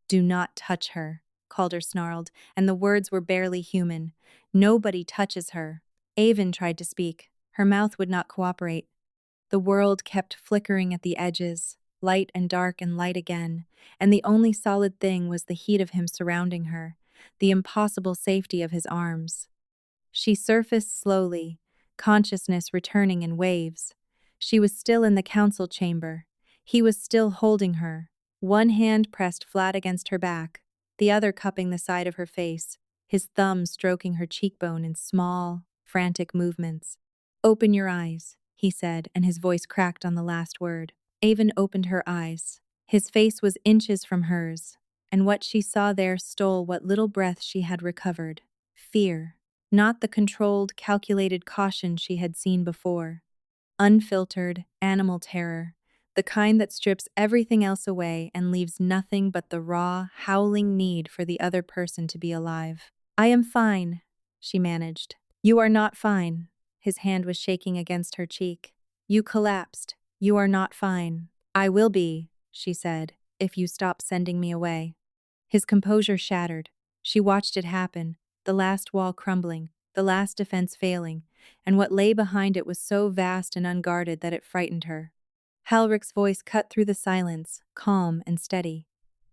"Do not touch her," Calder snarled, and the words were barely human. Nobody touches her. Avon tried to speak. Her mouth would not cooperate. The world kept flickering at the edges, light and dark and light again, and the only solid thing was the heat of him surrounding her, the impossible safety of his arms. She surfaced slowly, consciousness returning in waves. She was still in the council chamber. He was still holding her, one hand pressed flat against her back, the other cupping the side of her face, his thumb stroking her cheekbone in small, frantic movements. "Open your eyes," he said, and his voice cracked on the last word. Avon opened her eyes. His face was inches from hers, and what she saw there stole what little breath she had recovered. Fear. Not the controlled, calculated caution she had seen before. Unfiltered, animal terror, the kind that strips everything else away and leaves nothing but the raw, howling need for the other person to be alive. "I am fine," she managed. "You are not fine." His hand was shaking against her cheek. "You collapsed. You are not fine." "I will be," she said, "if you stop sending me away." His composure shattered. She watched it happen, the last wall crumbling, the last defense failing, and what lay behind it was so vast and unguarded that it frightened her. Halrick's voice cut through the silence, calm and steady.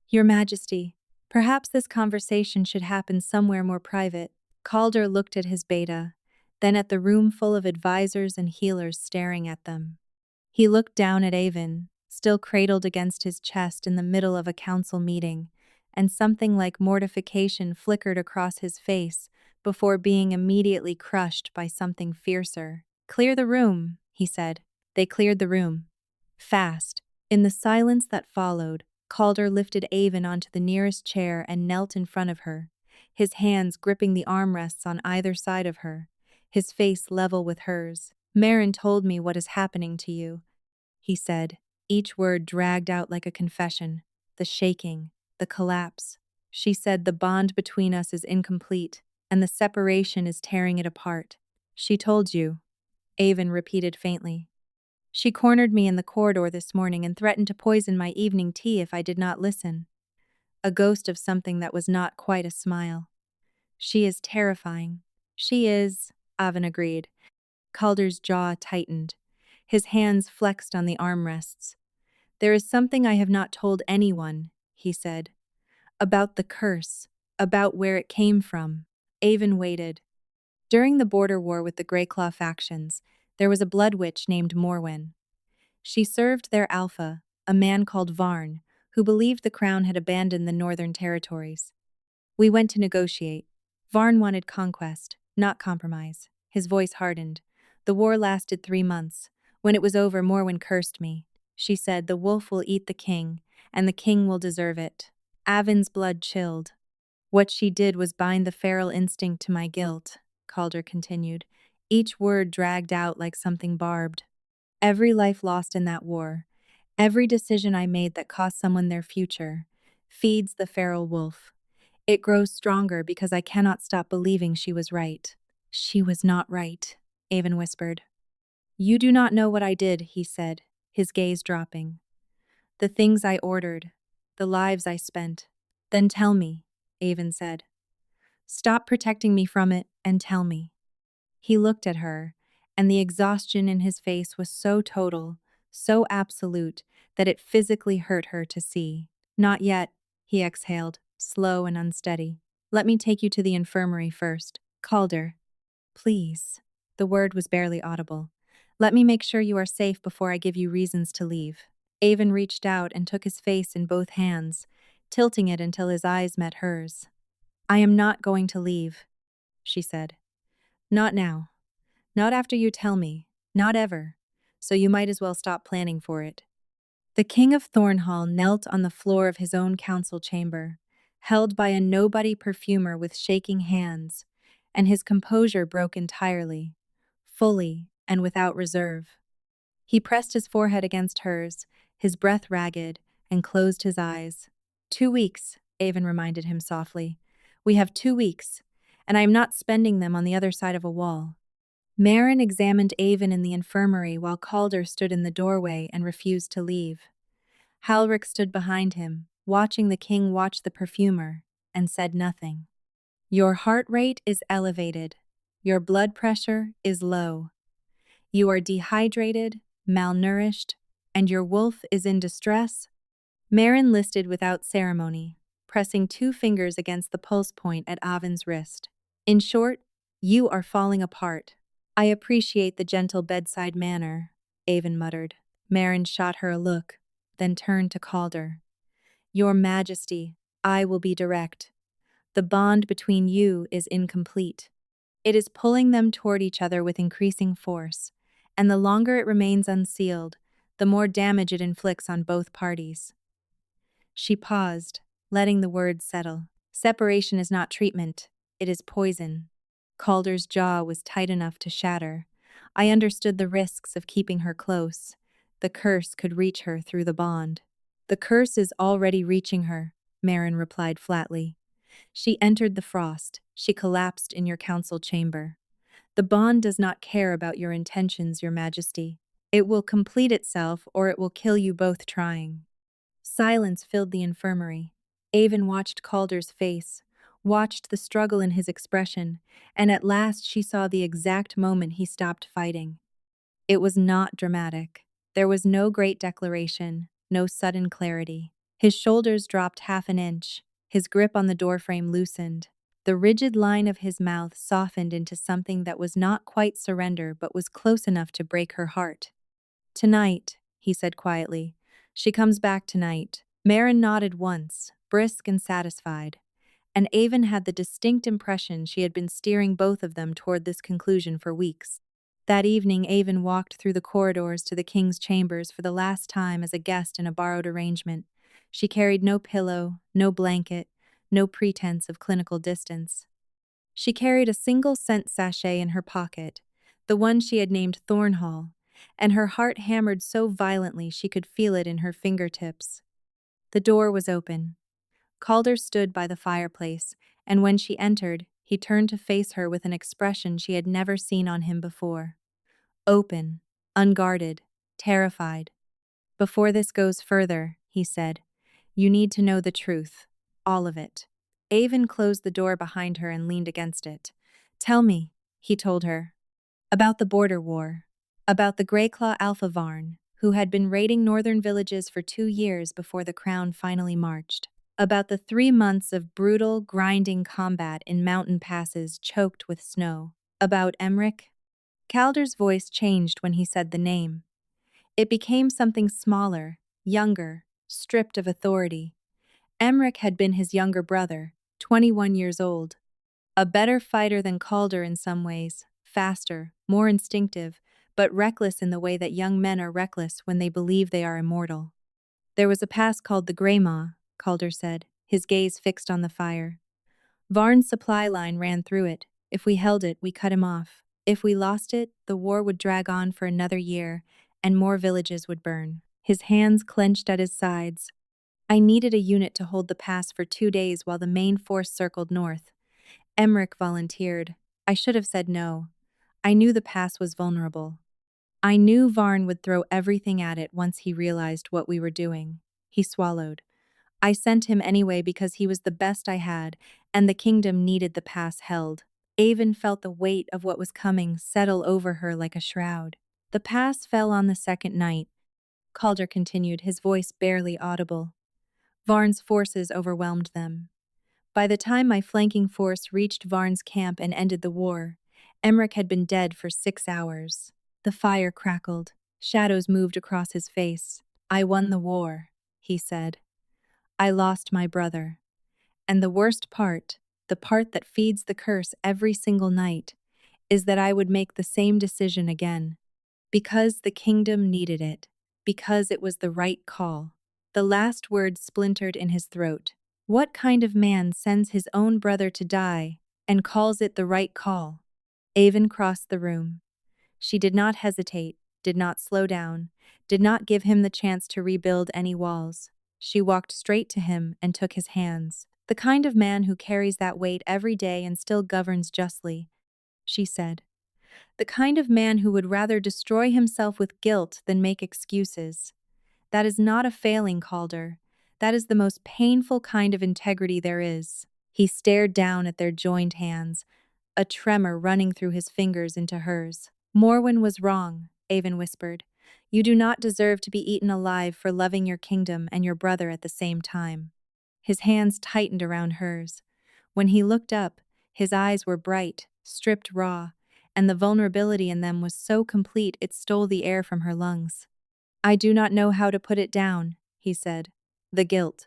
"Your Majesty, perhaps this conversation should happen somewhere more private." Calder looked at his beta, then at the room full of advisors and healers staring at them. He looked down at Avon, still cradled against his chest in the middle of a council meeting, and something like mortification flickered across his face before being immediately crushed by something fiercer. "Clear the room," he said. They cleared the room. Fast. In the silence that followed, Calder lifted Avon onto the nearest chair and knelt in front of her, his hands gripping the armrests on either side of her, his face level with hers. "Marin told me what is happening to you," he said, each word dragged out like a confession. "The shaking, the collapse. She said the bond between us is incomplete, and the separation is tearing it apart." "She told you," Avon repeated faintly. "She cornered me in the corridor this morning and threatened to poison my evening tea if I did not listen." A ghost of something that was not quite a smile. "She is terrifying." "She is," Avon agreed. Calder's jaw tightened. His hands flexed on the armrests. "There is something I have not told anyone," he said. "About the curse, about where it came from." Avon waited. During the border war with the Greyclaw factions, there was a blood witch named Morwen. She served their alpha, a man called Varn, who believed the crown had abandoned the northern territories. "We went to negotiate. Varn wanted conquest, not compromise." His voice hardened. "The war lasted 3 months. When it was over, Morwen cursed me. She said, 'The wolf will eat the king, and the king will deserve it.'" Avon's blood chilled. "What she did was bind the feral instinct to my guilt," Calder continued, each word dragged out like something barbed. "Every life lost in that war, every decision I made that cost someone their future, feeds the feral wolf. It grows stronger because I cannot stop believing she was right." "She was not right," Avon whispered. "You do not know what I did," he said, his gaze dropping. "The things I ordered, the lives I spent." "Then tell me," Avon said. "Stop protecting me from it and tell me." He looked at her, and the exhaustion in his face was so total, so absolute, that it physically hurt her to see. "Not yet," he exhaled, slow and unsteady. "Let me take you to the infirmary first." "Calder, please." The word was barely audible. "Let me make sure you are safe before I give you reasons to leave." Avon reached out and took his face in both hands, tilting it until his eyes met hers. "I am not going to leave," she said. "Not now. Not after you tell me. Not ever. So you might as well stop planning for it." The King of Thornhall knelt on the floor of his own council chamber, held by a nobody perfumer with shaking hands, and his composure broke entirely, fully, and without reserve. He pressed his forehead against hers, his breath ragged, and closed his eyes. 2 weeks, Avon reminded him softly. "We have 2 weeks, and I am not spending them on the other side of a wall." Marin examined Avon in the infirmary while Calder stood in the doorway and refused to leave. Halrick stood behind him, watching the king watch the perfumer, and said nothing. Your heart rate is elevated. Your blood pressure is low. You are dehydrated, malnourished, and your wolf is in distress. Marin listed without ceremony, pressing 2 fingers against the pulse point at Avin's wrist. In short, you are falling apart. I appreciate the gentle bedside manner, Avon muttered. Marin shot her a look, then turned to Calder. Your Majesty, I will be direct. The bond between you is incomplete. It is pulling them toward each other with increasing force, and the longer it remains unsealed, the more damage it inflicts on both parties. She paused, letting the words settle. Separation is not treatment, it is poison. Calder's jaw was tight enough to shatter. I understood the risks of keeping her close. The curse could reach her through the bond. The curse is already reaching her, Marin replied flatly. She entered the frost. She collapsed in your council chamber. The bond does not care about your intentions, Your Majesty. It will complete itself, or it will kill you both trying. Silence filled the infirmary. Avon watched Calder's face, watched the struggle in his expression, and at last she saw the exact moment he stopped fighting. It was not dramatic. There was no great declaration, no sudden clarity. His shoulders dropped half an inch. His grip on the doorframe loosened. The rigid line of his mouth softened into something that was not quite surrender but was close enough to break her heart. Tonight, he said quietly. She comes back tonight. Marin nodded once, brisk and satisfied, and Avon had the distinct impression she had been steering both of them toward this conclusion for weeks. That evening, Avon walked through the corridors to the king's chambers for the last time as a guest in a borrowed arrangement. She carried no pillow, no blanket, no pretense of clinical distance. She carried a single scent sachet in her pocket, the one she had named Thornhall, and her heart hammered so violently she could feel it in her fingertips. The door was open. Calder stood by the fireplace, and when she entered, he turned to face her with an expression she had never seen on him before. Open, unguarded, terrified. Before this goes further, he said, you need to know the truth. All of it. Avon closed the door behind her and leaned against it. Tell me, he told her, about the border war, about the Greyclaw Alpha Varn, who had been raiding northern villages for 2 years before the crown finally marched, about the 3 months of brutal, grinding combat in mountain passes choked with snow, about Emmerich. Calder's voice changed when he said the name. It became something smaller, younger, stripped of authority. Emmerich had been his younger brother, 21 years old. A better fighter than Calder in some ways, faster, more instinctive, but reckless in the way that young men are reckless when they believe they are immortal. There was a pass called the Greymaw, Calder said, his gaze fixed on the fire. Varn's supply line ran through it. If we held it, we cut him off. If we lost it, the war would drag on for another year, and more villages would burn. His hands clenched at his sides. I needed a unit to hold the pass for 2 days while the main force circled north. Emmerich volunteered. I should have said no. I knew the pass was vulnerable. I knew Varn would throw everything at it once he realized what we were doing. He swallowed. I sent him anyway because he was the best I had, and the kingdom needed the pass held. Avon felt the weight of what was coming settle over her like a shroud. The pass fell on the second night. Calder continued, his voice barely audible. Varn's forces overwhelmed them. By the time my flanking force reached Varn's camp and ended the war, Emmerich had been dead for 6 hours. The fire crackled. Shadows moved across his face. I won the war, he said. I lost my brother. And the worst part, the part that feeds the curse every single night, is that I would make the same decision again. Because the kingdom needed it. Because it was the right call. The last word splintered in his throat. What kind of man sends his own brother to die and calls it the right call? Avon crossed the room. She did not hesitate, did not slow down, did not give him the chance to rebuild any walls. She walked straight to him and took his hands. The kind of man who carries that weight every day and still governs justly, she said. The kind of man who would rather destroy himself with guilt than make excuses. That is not a failing, Calder. That is the most painful kind of integrity there is. He stared down at their joined hands, a tremor running through his fingers into hers. Morwen was wrong, Avon whispered. You do not deserve to be eaten alive for loving your kingdom and your brother at the same time. His hands tightened around hers. When he looked up, his eyes were bright, stripped raw, and the vulnerability in them was so complete it stole the air from her lungs. I do not know how to put it down, he said. The guilt.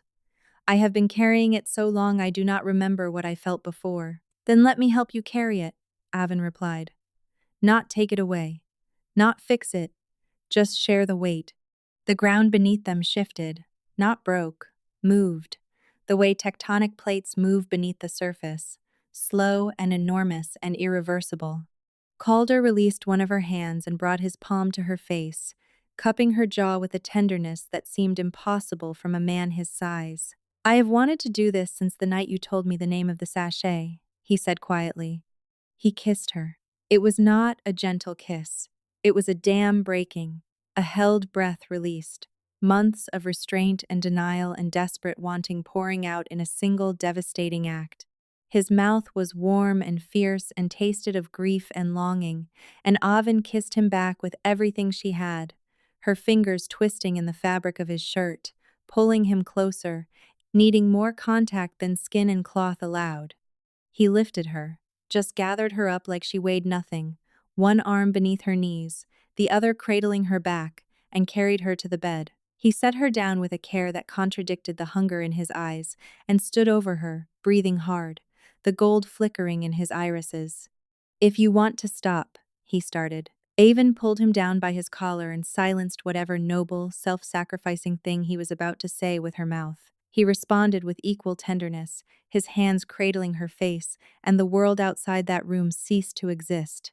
I have been carrying it so long I do not remember what I felt before. Then let me help you carry it, Avon replied. Not take it away. Not fix it. Just share the weight. The ground beneath them shifted, not broke, moved, the way tectonic plates move beneath the surface, slow and enormous and irreversible. Calder released one of her hands and brought his palm to her face, cupping her jaw with a tenderness that seemed impossible from a man his size. I have wanted to do this since the night you told me the name of the sachet, he said quietly. He kissed her. It was not a gentle kiss. It was a dam breaking, a held breath released, months of restraint and denial and desperate wanting pouring out in a single devastating act. His mouth was warm and fierce and tasted of grief and longing, and Avon kissed him back with everything she had, her fingers twisting in the fabric of his shirt, pulling him closer, needing more contact than skin and cloth allowed. He lifted her, just gathered her up like she weighed nothing, one arm beneath her knees, the other cradling her back, and carried her to the bed. He set her down with a care that contradicted the hunger in his eyes, and stood over her, breathing hard, the gold flickering in his irises. If you want to stop, he started. Avon pulled him down by his collar and silenced whatever noble, self-sacrificing thing he was about to say with her mouth. He responded with equal tenderness, his hands cradling her face, and the world outside that room ceased to exist.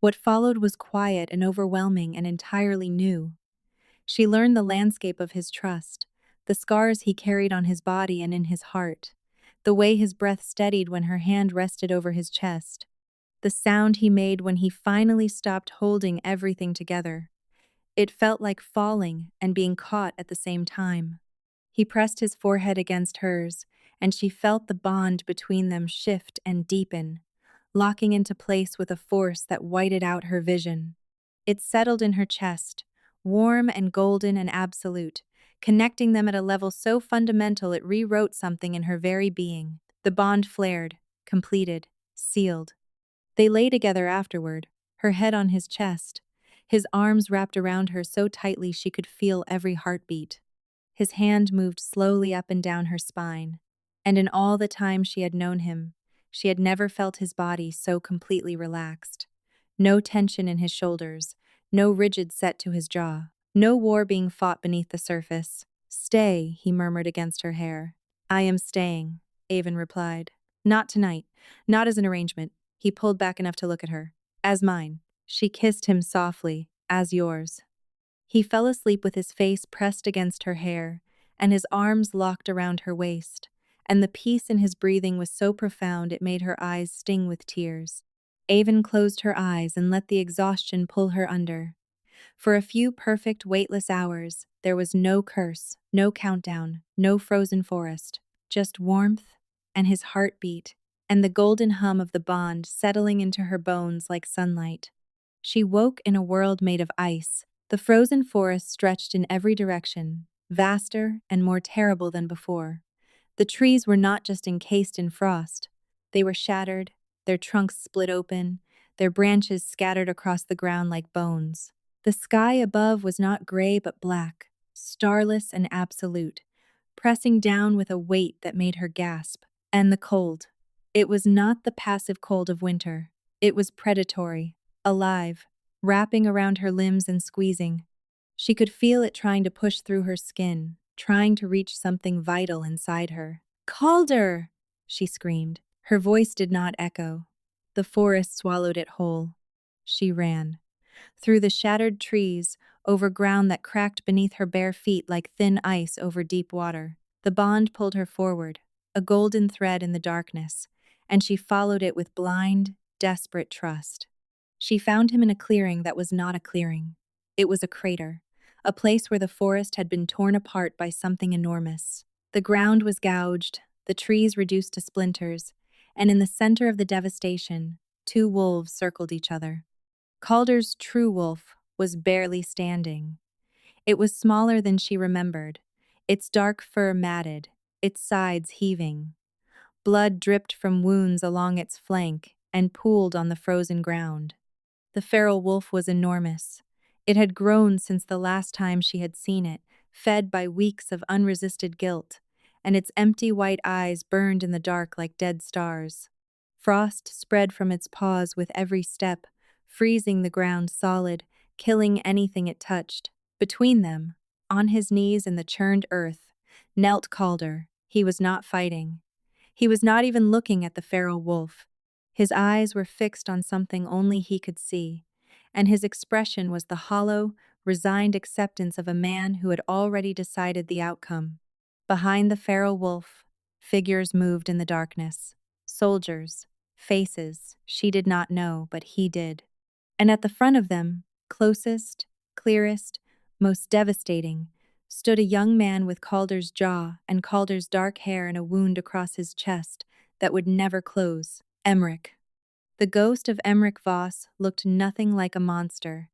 What followed was quiet and overwhelming and entirely new. She learned the landscape of his trust, the scars he carried on his body and in his heart, the way his breath steadied when her hand rested over his chest, the sound he made when he finally stopped holding everything together. It felt like falling and being caught at the same time. He pressed his forehead against hers, and she felt the bond between them shift and deepen, locking into place with a force that whited out her vision. It settled in her chest, warm and golden and absolute, connecting them at a level so fundamental it rewrote something in her very being. The bond flared, completed, sealed. They lay together afterward, her head on his chest, his arms wrapped around her so tightly she could feel every heartbeat. His hand moved slowly up and down her spine, and in all the time she had known him, she had never felt his body so completely relaxed. No tension in his shoulders, no rigid set to his jaw, no war being fought beneath the surface. Stay, he murmured against her hair. I am staying, Avon replied. Not tonight, not as an arrangement. He pulled back enough to look at her. As mine. She kissed him softly. As yours. He fell asleep with his face pressed against her hair, and his arms locked around her waist, and the peace in his breathing was so profound it made her eyes sting with tears. Avon closed her eyes and let the exhaustion pull her under. For a few perfect, weightless hours, there was no curse, no countdown, no frozen forest, just warmth, and his heartbeat, and the golden hum of the bond settling into her bones like sunlight. She woke in a world made of ice. The frozen forest stretched in every direction, vaster and more terrible than before. The trees were not just encased in frost. They were shattered, their trunks split open, their branches scattered across the ground like bones. The sky above was not gray but black, starless and absolute, pressing down with a weight that made her gasp. And the cold. It was not the passive cold of winter. It was predatory, alive, wrapping around her limbs and squeezing. She could feel it trying to push through her skin, trying to reach something vital inside her. Calder! She screamed. Her voice did not echo. The forest swallowed it whole. She ran. Through the shattered trees, over ground that cracked beneath her bare feet like thin ice over deep water. The bond pulled her forward, a golden thread in the darkness, and she followed it with blind, desperate trust. She found him in a clearing that was not a clearing. It was a crater, a place where the forest had been torn apart by something enormous. The ground was gouged, the trees reduced to splinters, and in the center of the devastation, two wolves circled each other. Calder's true wolf was barely standing. It was smaller than she remembered, its dark fur matted, its sides heaving. Blood dripped from wounds along its flank and pooled on the frozen ground. The feral wolf was enormous. It had grown since the last time she had seen it, fed by weeks of unresisted guilt, and its empty white eyes burned in the dark like dead stars. Frost spread from its paws with every step, freezing the ground solid, killing anything it touched. Between them, on his knees in the churned earth, knelt Calder. He was not fighting. He was not even looking at the feral wolf. His eyes were fixed on something only he could see, and his expression was the hollow, resigned acceptance of a man who had already decided the outcome. Behind the feral wolf, figures moved in the darkness. Soldiers, faces she did not know, but he did. And at the front of them, closest, clearest, most devastating, stood a young man with Calder's jaw and Calder's dark hair and a wound across his chest that would never close. Emmerich. The ghost of Emmerich Voss looked nothing like a monster.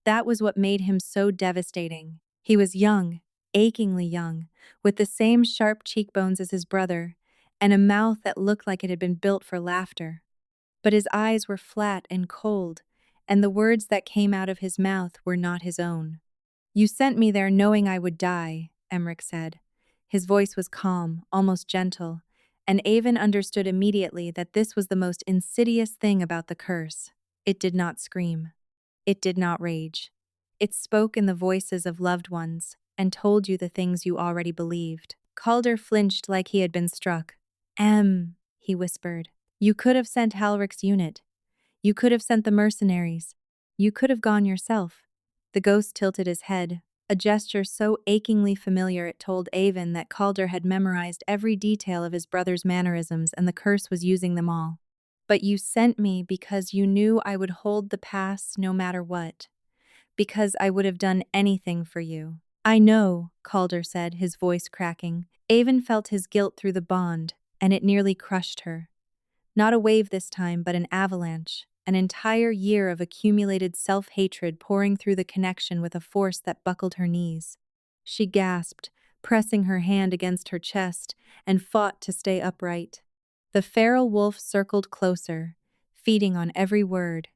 That was what made him so devastating. He was young, achingly young, with the same sharp cheekbones as his brother, and a mouth that looked like it had been built for laughter. But his eyes were flat and cold, and the words that came out of his mouth were not his own. "You sent me there knowing I would die," Emmerich said. His voice was calm, almost gentle, and Avon understood immediately that this was the most insidious thing about the curse. It did not scream. It did not rage. It spoke in the voices of loved ones and told you the things you already believed. Calder flinched like he had been struck. He whispered. "You could have sent Halrich's unit. You could have sent the mercenaries. You could have gone yourself." The ghost tilted his head, a gesture so achingly familiar it told Avon that Calder had memorized every detail of his brother's mannerisms and the curse was using them all. "But you sent me because you knew I would hold the pass no matter what. Because I would have done anything for you." "I know," Calder said, his voice cracking. Avon felt his guilt through the bond, and it nearly crushed her. Not a wave this time, but an avalanche. An entire year of accumulated self-hatred pouring through the connection with a force that buckled her knees. She gasped, pressing her hand against her chest, and fought to stay upright. The feral wolf circled closer, feeding on every word.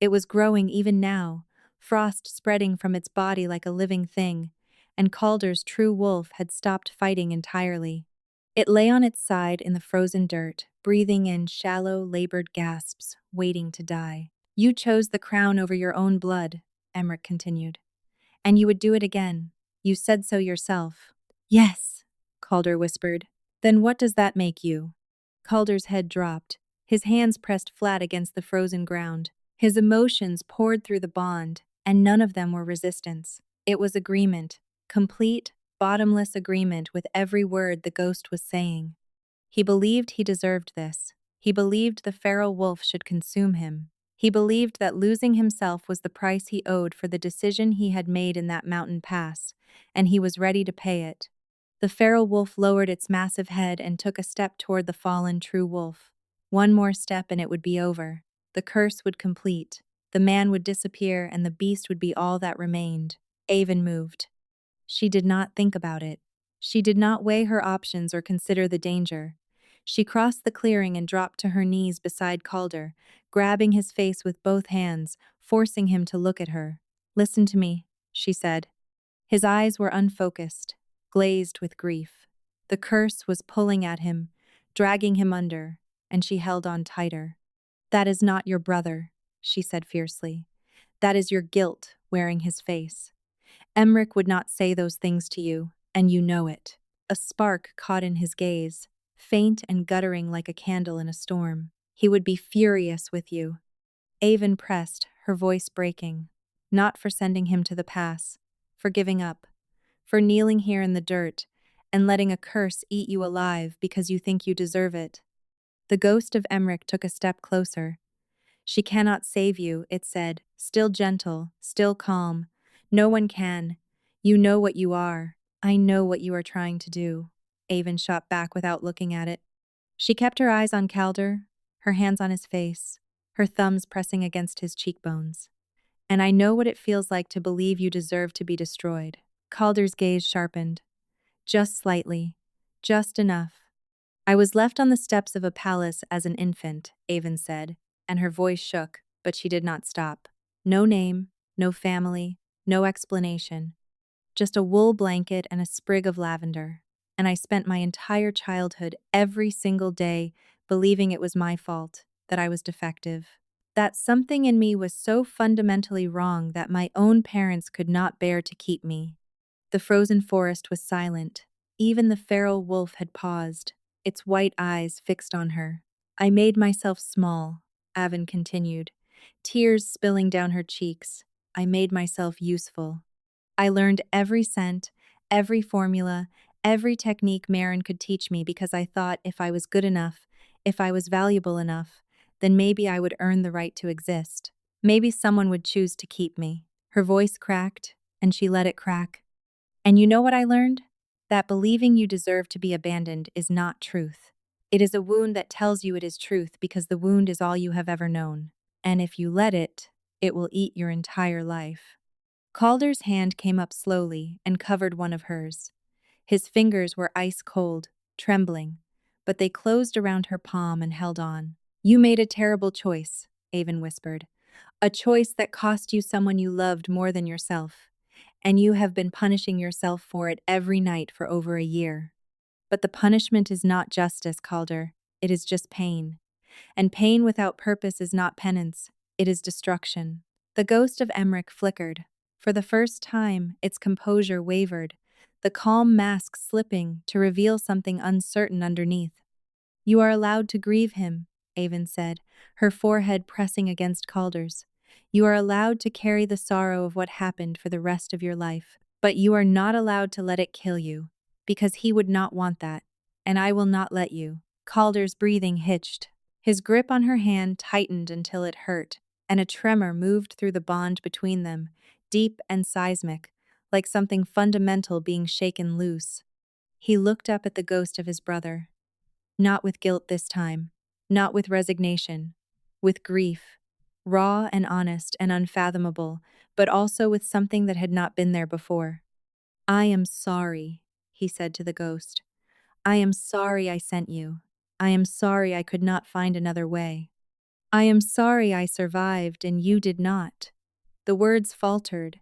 It was growing even now, frost spreading from its body like a living thing, and Calder's true wolf had stopped fighting entirely. It lay on its side in the frozen dirt, breathing in shallow, labored gasps, waiting to die. "You chose the crown over your own blood," Emmerich continued. "And you would do it again. You said so yourself." "Yes," Calder whispered. "Then what does that make you?" Calder's head dropped, his hands pressed flat against the frozen ground. His emotions poured through the bond, and none of them were resistance. It was agreement, complete, bottomless agreement with every word the ghost was saying. He believed he deserved this. He believed the feral wolf should consume him. He believed that losing himself was the price he owed for the decision he had made in that mountain pass, and he was ready to pay it. The feral wolf lowered its massive head and took a step toward the fallen true wolf. One more step and it would be over. The curse would complete. The man would disappear and the beast would be all that remained. Avon moved. She did not think about it. She did not weigh her options or consider the danger. She crossed the clearing and dropped to her knees beside Calder, grabbing his face with both hands, forcing him to look at her. "Listen to me," she said. His eyes were unfocused, glazed with grief. The curse was pulling at him, dragging him under, and she held on tighter. "That is not your brother," she said fiercely. "That is your guilt wearing his face. Emmerich would not say those things to you, and you know it." A spark caught in his gaze, faint and guttering like a candle in a storm. "He would be furious with you." Avon pressed, her voice breaking. "Not for sending him to the pass, for giving up, for kneeling here in the dirt, and letting a curse eat you alive because you think you deserve it." The ghost of Emmerich took a step closer. "She cannot save you," it said, still gentle, still calm. "No one can. You know what you are. I know what you are trying to do." Avon shot back without looking at it. She kept her eyes on Calder, her hands on his face, her thumbs pressing against his cheekbones. And I know what it feels like to believe you deserve to be destroyed. Calder's gaze sharpened. Just slightly. Just enough. I was left on the steps of a palace as an infant, Avon said, and her voice shook, but she did not stop. No name, no family, no explanation. Just a wool blanket and a sprig of lavender. And I spent my entire childhood every single day believing it was my fault, that I was defective. That something in me was so fundamentally wrong that my own parents could not bear to keep me. The frozen forest was silent. Even the feral wolf had paused, its white eyes fixed on her. I made myself small, Avon continued, tears spilling down her cheeks. I made myself useful. I learned every scent, every formula, every technique Marin could teach me because I thought if I was good enough, if I was valuable enough, then maybe I would earn the right to exist. Maybe someone would choose to keep me. Her voice cracked, and she let it crack. And you know what I learned? That believing you deserve to be abandoned is not truth. It is a wound that tells you it is truth because the wound is all you have ever known. And if you let it will eat your entire life. Calder's hand came up slowly and covered one of hers. His fingers were ice cold, trembling, but they closed around her palm and held on. You made a terrible choice, Avon whispered. A choice that cost you someone you loved more than yourself. And you have been punishing yourself for it every night for over a year. But the punishment is not justice, Calder. It is just pain. And pain without purpose is not penance. It is destruction. The ghost of Emmerich flickered. For the first time, its composure wavered, the calm mask slipping to reveal something uncertain underneath. You are allowed to grieve him, Avon said, her forehead pressing against Calder's. You are allowed to carry the sorrow of what happened for the rest of your life, but you are not allowed to let it kill you, because he would not want that, and I will not let you. Calder's breathing hitched. His grip on her hand tightened until it hurt, and a tremor moved through the bond between them, deep and seismic, like something fundamental being shaken loose. He looked up at the ghost of his brother. Not with guilt this time, not with resignation, with grief, raw and honest and unfathomable, but also with something that had not been there before. I am sorry, he said to the ghost. I am sorry I sent you. I am sorry I could not find another way. I am sorry I survived and you did not. The words faltered,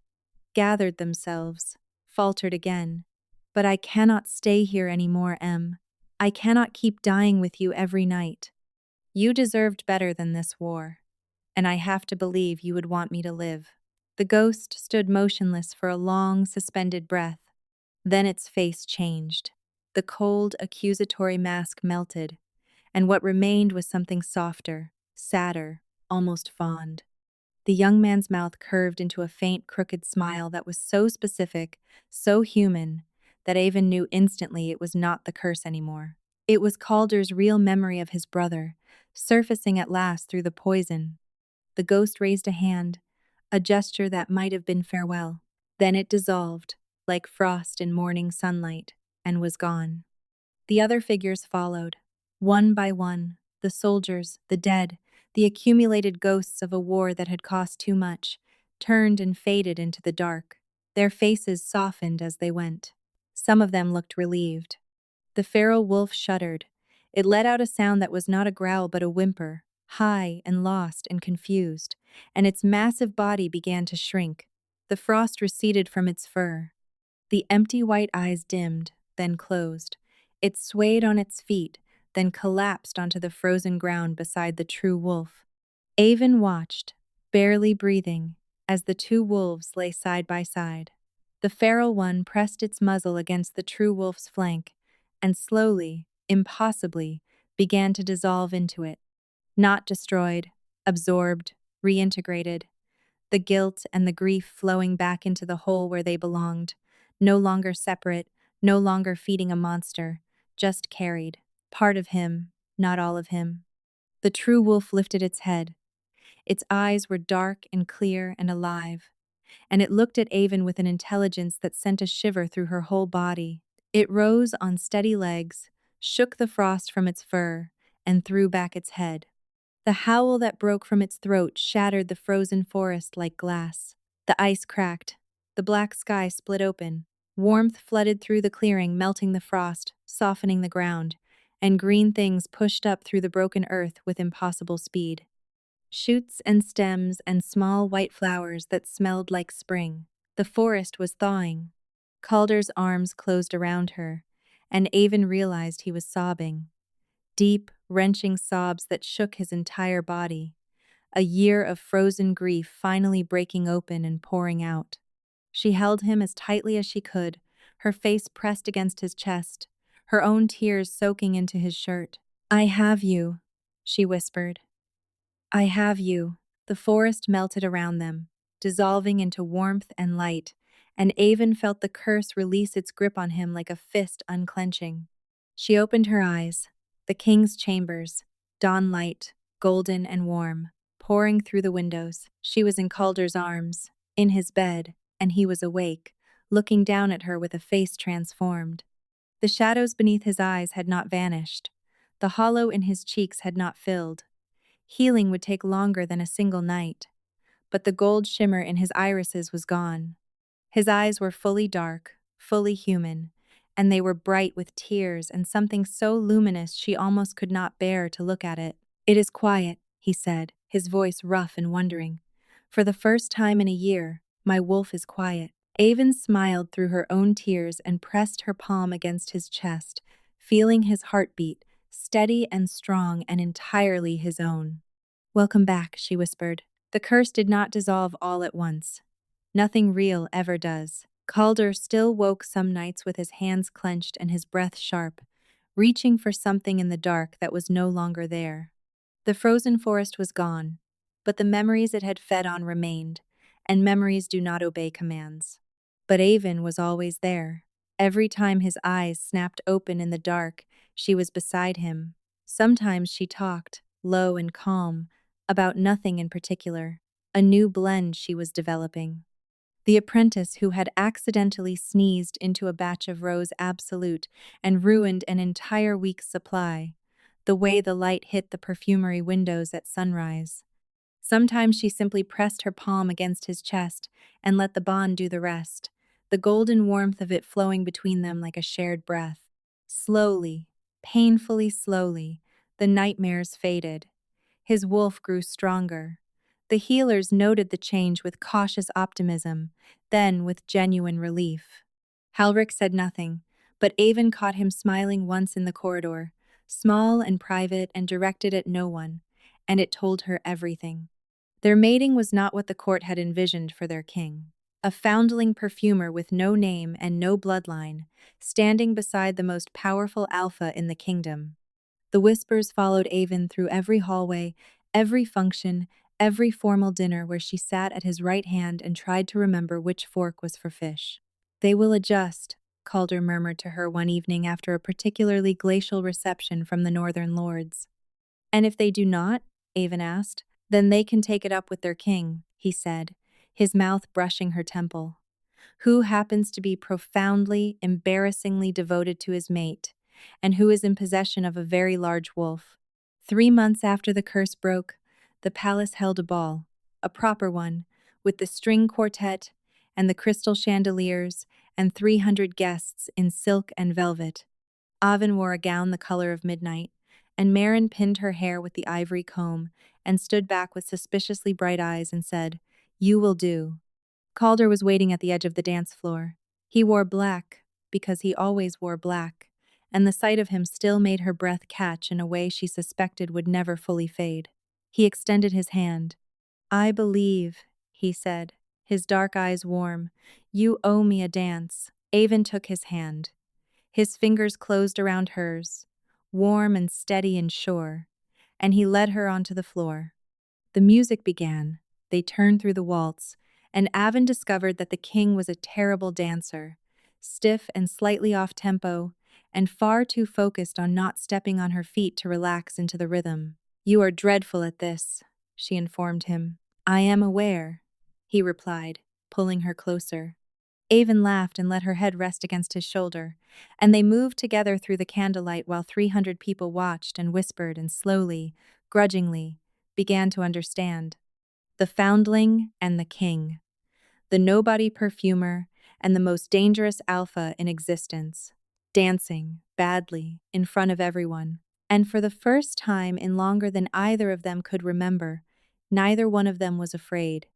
gathered themselves, faltered again. But I cannot stay here anymore, Em. I cannot keep dying with you every night. You deserved better than this war. And I have to believe you would want me to live. The ghost stood motionless for a long, suspended breath. Then its face changed. The cold, accusatory mask melted, and what remained was something softer, sadder, almost fond. The young man's mouth curved into a faint, crooked smile that was so specific, so human, that Avon knew instantly it was not the curse anymore. It was Calder's real memory of his brother, surfacing at last through the poison. The ghost raised a hand, a gesture that might have been farewell. Then it dissolved, like frost in morning sunlight, and was gone. The other figures followed, one by one, the soldiers, the dead, the accumulated ghosts of a war that had cost too much, turned and faded into the dark. Their faces softened as they went. Some of them looked relieved. The feral wolf shuddered. It let out a sound that was not a growl but a whimper, high and lost and confused, and its massive body began to shrink. The frost receded from its fur. The empty white eyes dimmed, then closed. It swayed on its feet, then collapsed onto the frozen ground beside the true wolf. Avon watched, barely breathing, as the two wolves lay side by side. The feral one pressed its muzzle against the true wolf's flank, and slowly, impossibly, began to dissolve into it. Not destroyed, absorbed, reintegrated. The guilt and the grief flowing back into the hole where they belonged, no longer separate, no longer feeding a monster, just carried. Part of him, not all of him. The true wolf lifted its head. Its eyes were dark and clear and alive, and it looked at Avon with an intelligence that sent a shiver through her whole body. It rose on steady legs, shook the frost from its fur, and threw back its head. The howl that broke from its throat shattered the frozen forest like glass. The ice cracked. The black sky split open. Warmth flooded through the clearing, melting the frost, softening the ground, and green things pushed up through the broken earth with impossible speed. Shoots and stems and small white flowers that smelled like spring. The forest was thawing. Calder's arms closed around her, and Avon realized he was sobbing. Deep, wrenching sobs that shook his entire body. A year of frozen grief finally breaking open and pouring out. She held him as tightly as she could, her face pressed against his chest, her own tears soaking into his shirt. "I have you," she whispered. "I have you." The forest melted around them, dissolving into warmth and light, and Avon felt the curse release its grip on him like a fist unclenching. She opened her eyes. The king's chambers, dawn light, golden and warm, pouring through the windows. She was in Calder's arms, in his bed, and he was awake, looking down at her with a face transformed. The shadows beneath his eyes had not vanished. The hollow in his cheeks had not filled. Healing would take longer than a single night, but the gold shimmer in his irises was gone. His eyes were fully dark, fully human, and they were bright with tears and something so luminous she almost could not bear to look at it. "It is quiet," he said, his voice rough and wondering. "For the first time in a year, my wolf is quiet." Avon smiled through her own tears and pressed her palm against his chest, feeling his heartbeat, steady and strong and entirely his own. "Welcome back," she whispered. The curse did not dissolve all at once. Nothing real ever does. Calder still woke some nights with his hands clenched and his breath sharp, reaching for something in the dark that was no longer there. The frozen forest was gone, but the memories it had fed on remained, and memories do not obey commands. But Avon was always there. Every time his eyes snapped open in the dark, she was beside him. Sometimes she talked, low and calm, about nothing in particular, a new blend she was developing. The apprentice who had accidentally sneezed into a batch of Rose Absolute and ruined an entire week's supply, the way the light hit the perfumery windows at sunrise. Sometimes she simply pressed her palm against his chest and let the bond do the rest, the golden warmth of it flowing between them like a shared breath. Slowly, painfully slowly, the nightmares faded. His wolf grew stronger. The healers noted the change with cautious optimism, then with genuine relief. Halric said nothing, but Avon caught him smiling once in the corridor, small and private and directed at no one, and it told her everything. Their mating was not what the court had envisioned for their king. A foundling perfumer with no name and no bloodline, standing beside the most powerful alpha in the kingdom. The whispers followed Avon through every hallway, every function, every formal dinner where she sat at his right hand and tried to remember which fork was for fish. "They will adjust," Calder murmured to her one evening after a particularly glacial reception from the northern lords. "And if they do not?" Avon asked. "Then they can take it up with their king," he said, his mouth brushing her temple. "Who happens to be profoundly, embarrassingly devoted to his mate, and who is in possession of a very large wolf." 3 months after the curse broke, the palace held a ball, a proper one, with the string quartet and the crystal chandeliers and 300 guests in silk and velvet. Avon wore a gown the color of midnight, and Marin pinned her hair with the ivory comb and stood back with suspiciously bright eyes and said, "You will do." Calder was waiting at the edge of the dance floor. He wore black, because he always wore black, and the sight of him still made her breath catch in a way she suspected would never fully fade. He extended his hand. "I believe," he said, his dark eyes warm. "You owe me a dance." Avon took his hand. His fingers closed around hers, warm and steady and sure, and he led her onto the floor. The music began. They turned through the waltz, and Avon discovered that the king was a terrible dancer, stiff and slightly off-tempo, and far too focused on not stepping on her feet to relax into the rhythm. "You are dreadful at this," she informed him. "I am aware," he replied, pulling her closer. Avon laughed and let her head rest against his shoulder, and they moved together through the candlelight while 300 people watched and whispered and slowly, grudgingly, began to understand. The foundling and the king. The nobody perfumer and the most dangerous alpha in existence. Dancing, badly, in front of everyone. And for the first time in longer than either of them could remember, neither one of them was afraid.